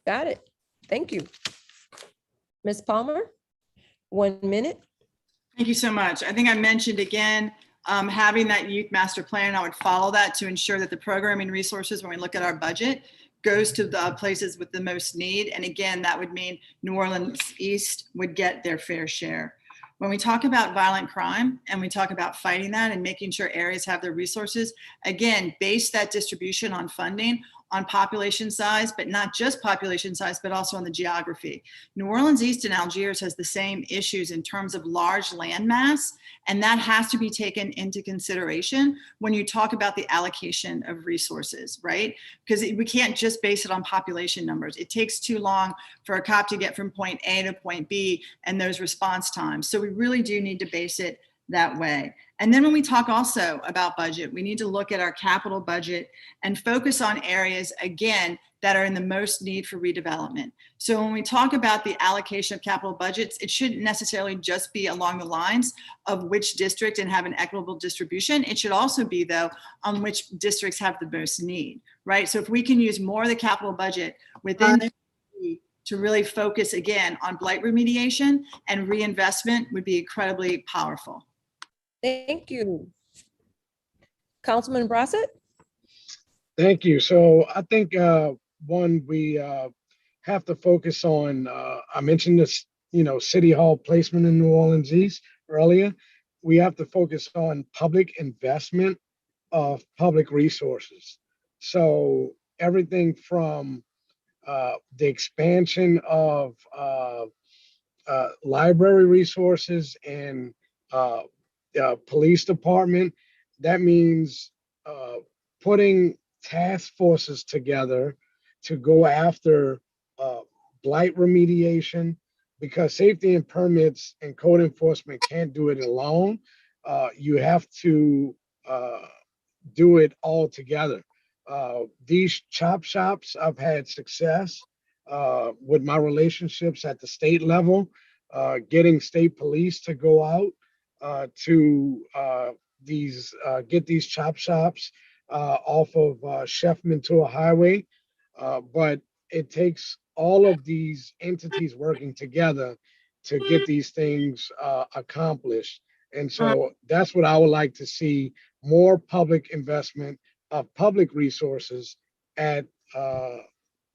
Got it. Thank you. Ms. Palmer, 1 minute. Thank you so much. I think I mentioned again, having that youth master plan, I would follow that to ensure that the programming resources, when we look at our budget, goes to the places with the most need. And again, that would mean New Orleans East would get their fair share. When we talk about violent crime and we talk about fighting that and making sure areas have their resources, again, base that distribution on funding, on population size, but not just population size, but also on the geography. New Orleans East and Algiers has the same issues in terms of large land mass, and that has to be taken into consideration when you talk about the allocation of resources, right? Because we can't just base it on population numbers. It takes too long for a cop to get from point A to point B and those response times. So we really do need to base it that way. And then when we talk also about budget, we need to look at our capital budget and focus on areas, again, that are in the most need for redevelopment. So when we talk about the allocation of capital budgets, it shouldn't necessarily just be along the lines of which district and have an equitable distribution. It should also be, though, on which districts have the most need, right? So if we can use more of the capital budget within to really focus again on blight remediation and reinvestment would be incredibly powerful. Thank you. Councilman Brossett? Thank you. So I think one, we have to focus on, I mentioned this, City Hall placement in New Orleans East earlier. We have to focus on public investment of public resources. So everything from the expansion of library resources and police department, that means putting task forces together to go after blight remediation, because safety and permits and code enforcement can't do it alone. You have to do it all together. These chop shops, I've had success with my relationships at the state level, getting state police to go out to get these chop shops off of Chef Mentor Highway. But it takes all of these entities working together to get these things accomplished. And so that's what I would like to see, more public investment of public resources at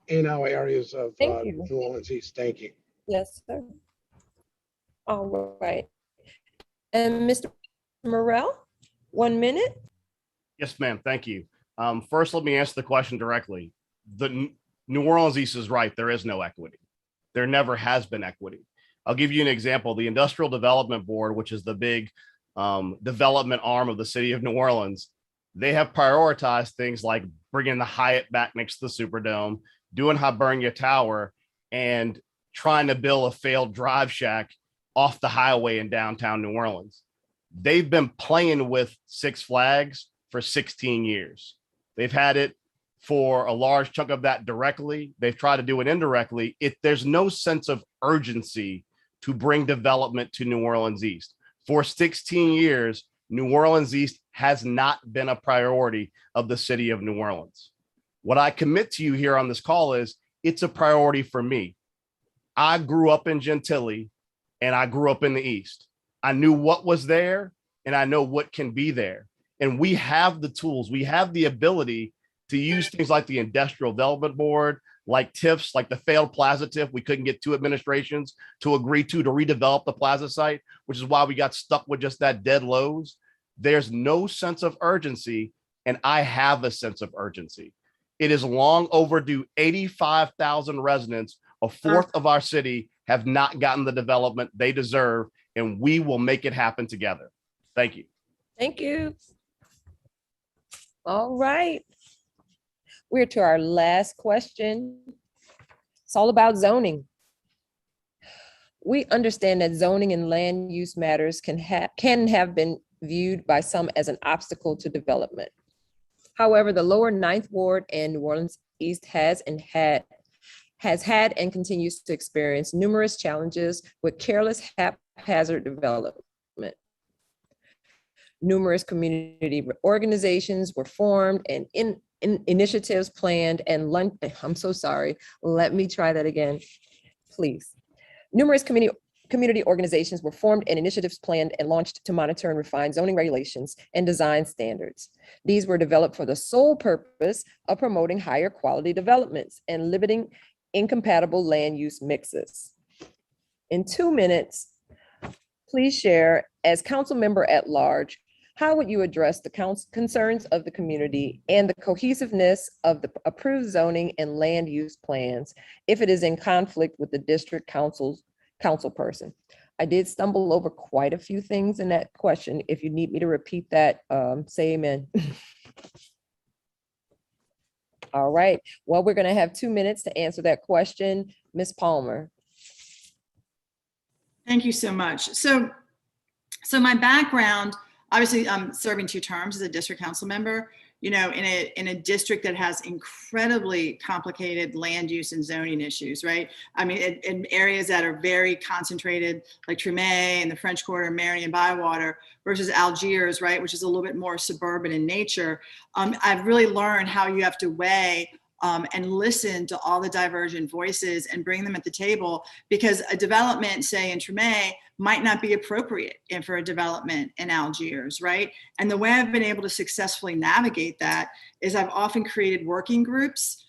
in our areas of New Orleans East. Thank you. Yes, sir. All right. And Mr. Morrell, 1 minute. Yes, ma'am. Thank you. First, let me answer the question directly. The New Orleans East is right. There is no equity. There never has been equity. I'll give you an example. The Industrial Development Board, which is the big development arm of the city of New Orleans, they have prioritized things like bringing the Hyatt back next to the Superdome, doing Hibernia Tower, and trying to build a failed drive shack off the highway in downtown New Orleans. They've been playing with Six Flags for 16 years. They've had it for a large chunk of that directly. They've tried to do it indirectly. There's no sense of urgency to bring development to New Orleans East. For 16 years, New Orleans East has not been a priority of the city of New Orleans. What I commit to you here on this call is it's a priority for me. I grew up in Gentilly and I grew up in the East. I knew what was there and I know what can be there. And we have the tools, we have the ability to use things like the Industrial Development Board, like TIFs, like the failed Plaza TIF. We couldn't get two administrations to agree to redevelop the Plaza site, which is why we got stuck with just that dead Lowe's. There's no sense of urgency, and I have a sense of urgency. It is long overdue. 85,000 residents, a fourth of our city, have not gotten the development they deserve, and we will make it happen together. Thank you. Thank you. All right. We're to our last question. It's all about zoning. We understand that zoning and land use matters can have been viewed by some as an obstacle to development. However, the lower Ninth Ward and New Orleans East has had and continues to experience numerous challenges with careless, haphazard development. Numerous community organizations were formed and initiatives planned and I'm so sorry. Let me try that again, please. Numerous community organizations were formed and initiatives planned and launched to monitor and refine zoning regulations and design standards. These were developed for the sole purpose of promoting higher quality developments and limiting incompatible land use mixes. In 2 minutes, please share, as council member at large, how would you address the concerns of the community and the cohesiveness of the approved zoning and land use plans if it is in conflict with the district council person? I did stumble over quite a few things in that question. If you need me to repeat that, say amen. All right, well, we're gonna have 2 minutes to answer that question. Ms. Palmer. Thank you so much. So my background, obviously, I'm serving 2 terms as a district council member, in a district that has incredibly complicated land use and zoning issues, right? I mean, in areas that are very concentrated, like Tremé and the French Quarter, Marion, Bywater, versus Algiers, right, which is a little bit more suburban in nature. I've really learned how you have to weigh and listen to all the divergent voices and bring them at the table, because a development, say in Treme, might not be appropriate for a development in Algiers, right? And the way I've been able to successfully navigate that is I've often created working groups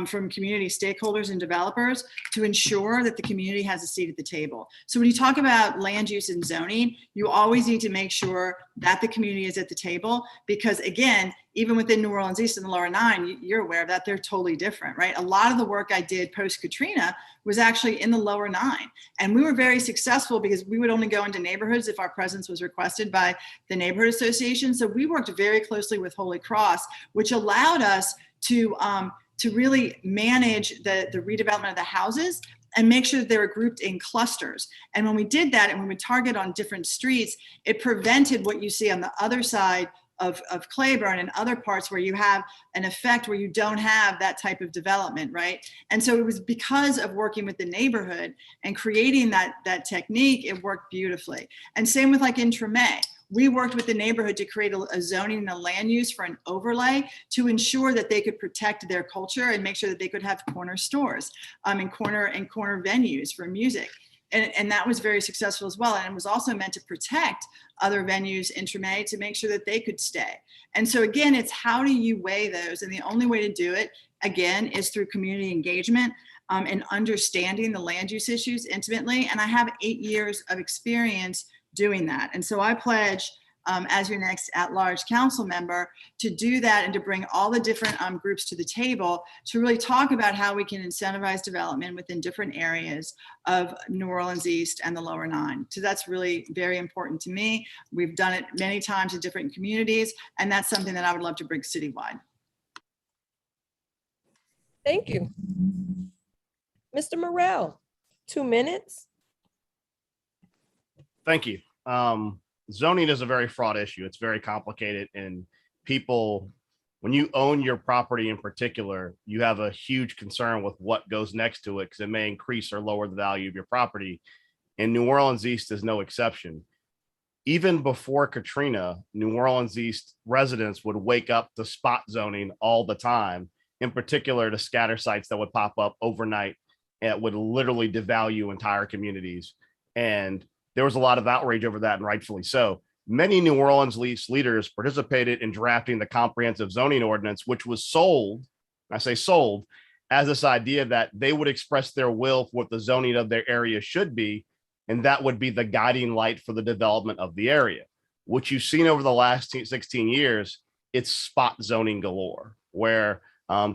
from community stakeholders and developers to ensure that the community has a seat at the table. So when you talk about land use and zoning, you always need to make sure that the community is at the table, because again, even within New Orleans East and the Lower Nine, you're aware of that, they're totally different, right? A lot of the work I did post-Katrina was actually in the Lower Nine. And we were very successful because we would only go into neighborhoods if our presence was requested by the neighborhood association. So we worked very closely with Holy Cross, which allowed us to really manage the redevelopment of the houses and make sure that they were grouped in clusters. And when we did that, and when we target on different streets, it prevented what you see on the other side of Claiborne and other parts where you have an effect where you don't have that type of development, right? And so it was because of working with the neighborhood and creating that technique, it worked beautifully. And same with like in Treme. We worked with the neighborhood to create a zoning and a land use for an overlay to ensure that they could protect their culture and make sure that they could have corner stores and corner venues for music. And that was very successful as well. And it was also meant to protect other venues in Treme to make sure that they could stay. And so again, it's how do you weigh those? And the only way to do it, again, is through community engagement and understanding the land use issues intimately. And I have 8 years of experience doing that. And so I pledge as your next at-large council member to do that and to bring all the different groups to the table to really talk about how we can incentivize development within different areas of New Orleans East and the Lower Nine. So that's really very important to me. We've done it many times in different communities, and that's something that I would love to bring citywide. Thank you. Mr. Morrell, 2 minutes. Thank you. Zoning is a very fraught issue. It's very complicated, and people, when you own your property in particular, you have a huge concern with what goes next to it because it may increase or lower the value of your property. And New Orleans East is no exception. Even before Katrina, New Orleans East residents would wake up to spot zoning all the time, in particular to scatter sites that would pop up overnight and would literally devalue entire communities. And there was a lot of outrage over that, and rightfully so. Many New Orleans leaders participated in drafting the comprehensive zoning ordinance, which was sold, I say sold, as this idea that they would express their will for what the zoning of their area should be, and that would be the guiding light for the development of the area. What you've seen over the last 16 years, it's spot zoning galore, where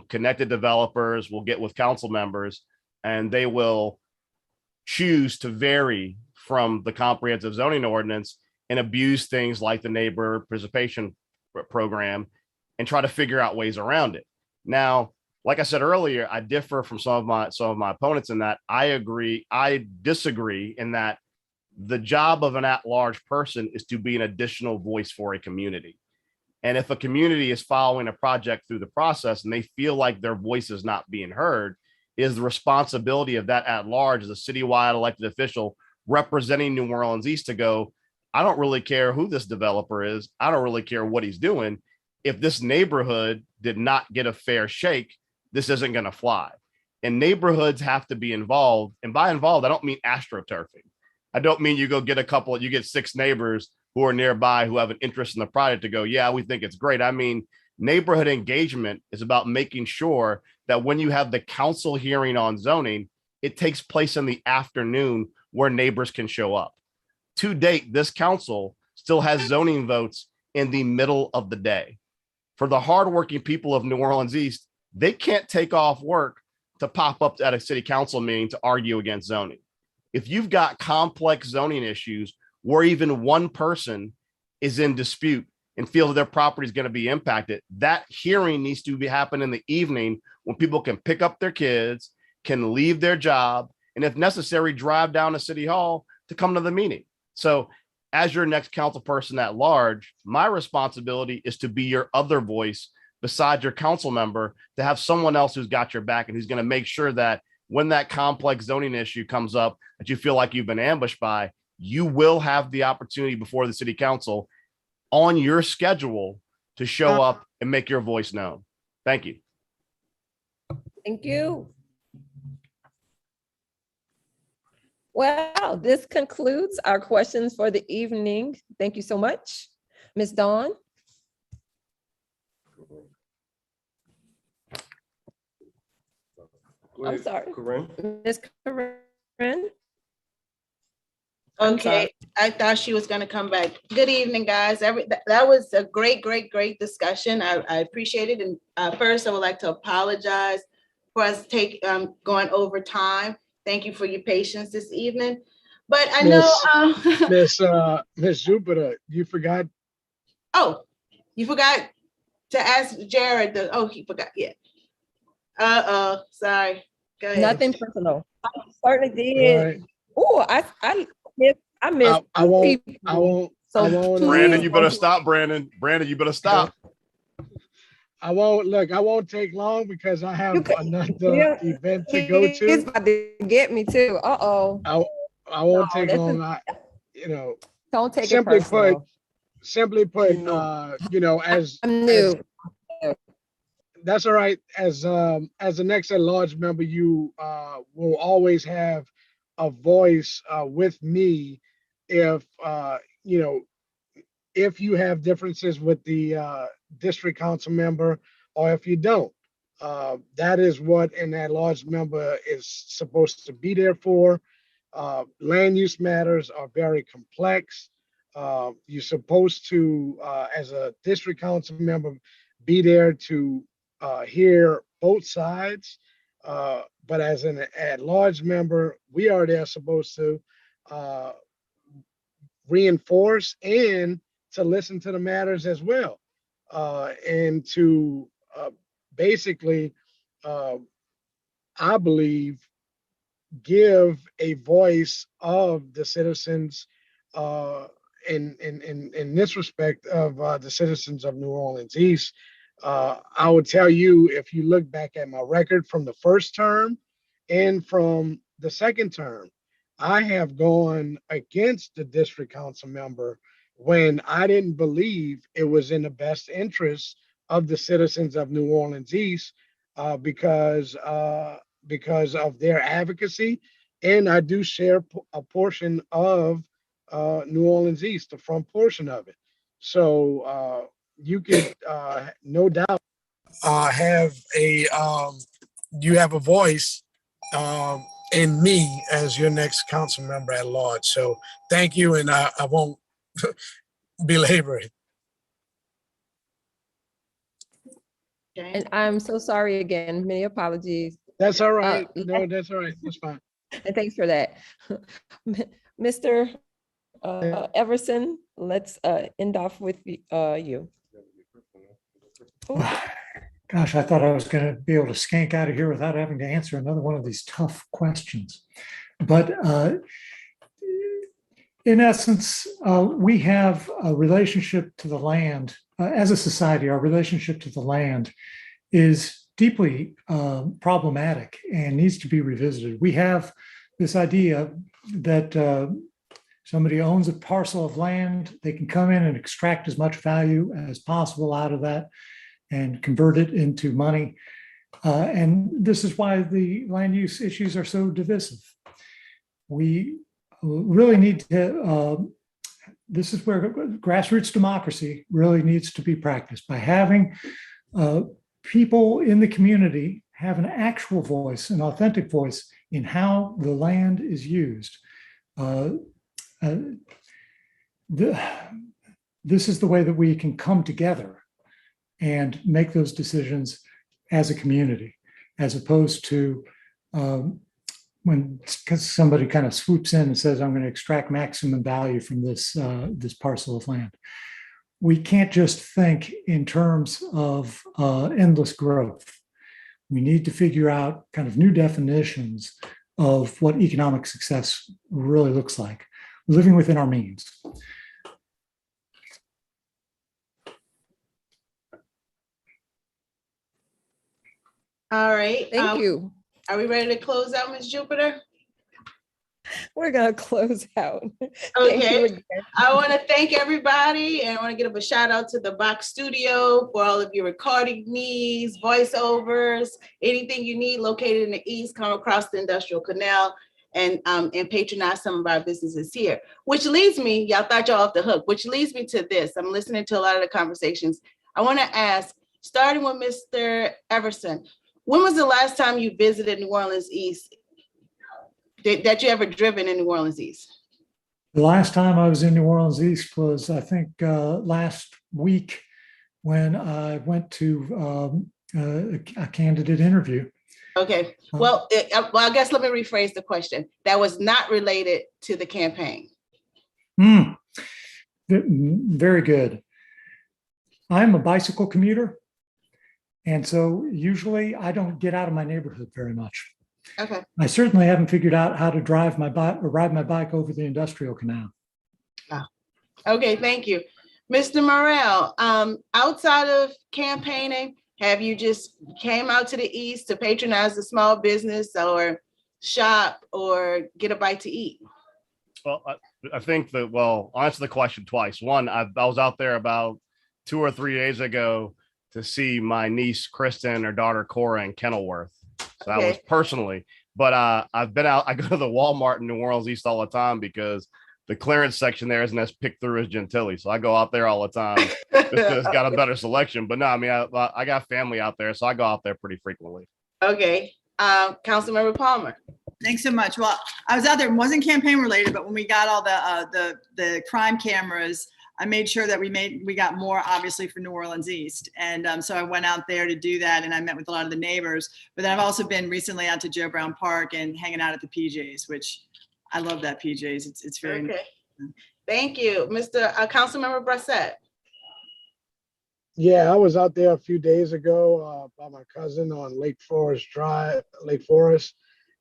connected developers will get with council members and they will choose to vary from the comprehensive zoning ordinance and abuse things like the neighbor participation program and try to figure out ways around it. Now, like I said earlier, I differ from some of my opponents in that I disagree in that the job of an at-large person is to be an additional voice for a community. And if a community is following a project through the process and they feel like their voice is not being heard, it is the responsibility of that at-large as a citywide elected official representing New Orleans East to go, I don't really care who this developer is. I don't really care what he's doing. If this neighborhood did not get a fair shake, this isn't going to fly. And neighborhoods have to be involved. And by involved, I don't mean astroturfing. I don't mean you get 6 neighbors who are nearby who have an interest in the project to go, yeah, we think it's great. I mean, neighborhood engagement is about making sure that when you have the council hearing on zoning, it takes place in the afternoon where neighbors can show up. To date, this council still has zoning votes in the middle of the day. For the hardworking people of New Orleans East, they can't take off work to pop up at a city council meeting to argue against zoning. If you've got complex zoning issues where even one person is in dispute and feel that their property is going to be impacted, that hearing needs to happen in the evening when people can pick up their kids, can leave their job, and if necessary, drive down to City Hall to come to the meeting. So as your next council person at large, my responsibility is to be your other voice besides your council member, to have someone else who's got your back and who's going to make sure that when that complex zoning issue comes up that you feel like you've been ambushed by, you will have the opportunity before the city council on your schedule to show up and make your voice known. Thank you. Thank you. Well, this concludes our questions for the evening. Thank you so much. Ms. Dawn? Go I'm ahead, sorry. Corinne. Ms. Corinne? I'm sorry. Okay, I thought she was gonna come back. Good evening, guys. That was a great, great, great discussion. I appreciate it. And first, I would like to apologize for us going over time. Thank you for your patience this evening. But I know, Miss Jupiter, you forgot. oh, you forgot to ask Jared, he forgot, yeah. Sorry. Go ahead. Nothing personal. I certainly All did. right. Oh, I missed. I won't. people. I won't. So I won't. Brandon, you better stop, Brandon. Brandon, you better stop. I won't look. I won't take long because I have another Yeah, event to go He's to. about to get me too. Uh-oh. I won't No, take this long. is- Don't take it Simply personal. put, as I'm new. that's all right. As the next at-large member, you will always have a voice with me if if you have differences with the district council member or if you don't. That is what an at-large member is supposed to be there for. Land use matters are very complex. You're supposed to, as a district council member, be there to hear both sides. But as an at-large member, we are there supposed to reinforce and to listen to the matters as well, and to basically, I believe, give a voice of the citizens in this respect of the citizens of New Orleans East. I would tell you, if you look back at my record from the first term and from the second term, I have gone against the district council member when I didn't believe it was in the best interest of the citizens of New Orleans East, because of their advocacy. And I do share a portion of New Orleans East, the front portion of it. So you could no doubt have you have a voice in me as your next council member at large. So thank you, and I won't belabor it. And I'm so sorry again. Many apologies. That's all right. No, that's all right. That's fine. And thanks for that. Mr. Everson, let's end off with you. Gosh, I thought I was going to be able to skank out of here without having to answer another one of these tough questions. But in essence, we have a relationship to the land. As a society, our relationship to the land is deeply problematic and needs to be revisited. We have this idea that somebody owns a parcel of land, they can come in and extract as much value as possible out of that and convert it into money. And this is why the land use issues are so divisive. We really need to, this is where grassroots democracy really needs to be practiced, by having people in the community have an actual voice, an authentic voice in how the land is used. This is the way that we can come together and make those decisions as a community, as opposed to when somebody kind of swoops in and says, I'm going to extract maximum value from this, this parcel of land. We can't just think in terms of endless growth. We need to figure out kind of new definitions of what economic success really looks like, living within our means. All right. Thank you. Are we ready to close out, Ms. Jupiter? We're gonna close out. Thank Okay. you again. I want to thank everybody and I want to give a shout out to the Box Studio for all of your recording needs, voiceovers, anything you need located in the East, come across the Industrial Canal and patronize some of our businesses here. Which leads me, y'all thought y'all off the hook, which leads me to this. I'm listening to a lot of the conversations. I want to ask, starting with Mr. Everson, when was the last time you visited New Orleans East? That you ever driven in New Orleans East? The last time I was in New Orleans East was, I think, last week when I went to a candidate interview. Okay, well, I guess let me rephrase the question. That was not related to the campaign. Very good. I'm a bicycle commuter. And so usually I don't get out of my neighborhood very much. Okay. I certainly haven't figured out how to drive my bike or ride my bike over the Industrial Canal. Okay, thank you. Mr. Morrell, outside of campaigning, have you just came out to the East to patronize a small business or shop or get a bite to eat? Well, I think that, well, I'll answer the question twice. One, I was out there about 2 or 3 days ago to see my niece, Kristen, and her daughter, Cora, in Kenilworth. So that was personally, but I've been out, I go to the Walmart in New Orleans East all the time because the clearance section there isn't as picked through as Gentilly. So I go out there all the time. It's got a better selection, but no, I mean, I got family out there, so I go out there pretty frequently. Okay, Councilmember Palmer. Thanks so much. Well, I was out there, it wasn't campaign related, but when we got all the crime cameras, I made sure that we got more obviously for New Orleans East. And so I went out there to do that and I met with a lot of the neighbors, but then I've also been recently out to Joe Brown Park and hanging out at the PJs, which I love that PJs. It's very okay. Thank you. Councilmember Brissett. Yeah, I was out there a few days ago by my cousin on Lake Forest Drive, Lake Forest,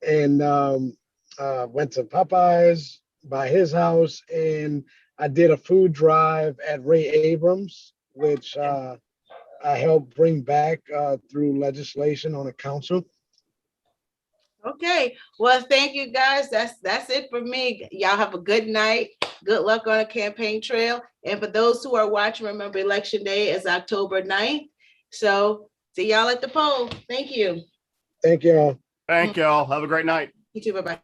and went to Popeyes by his house, and I did a food drive at Ray Abrams, which I helped bring back through legislation on the council. Okay, well, thank you guys. That's it for me. Y'all have a good night. Good luck on a campaign trail. And for those who are watching, remember Election Day is October 9th. So see y'all at the poll. Thank you. Thank y'all. Thank y'all. Have a great night. You too. Bye-bye.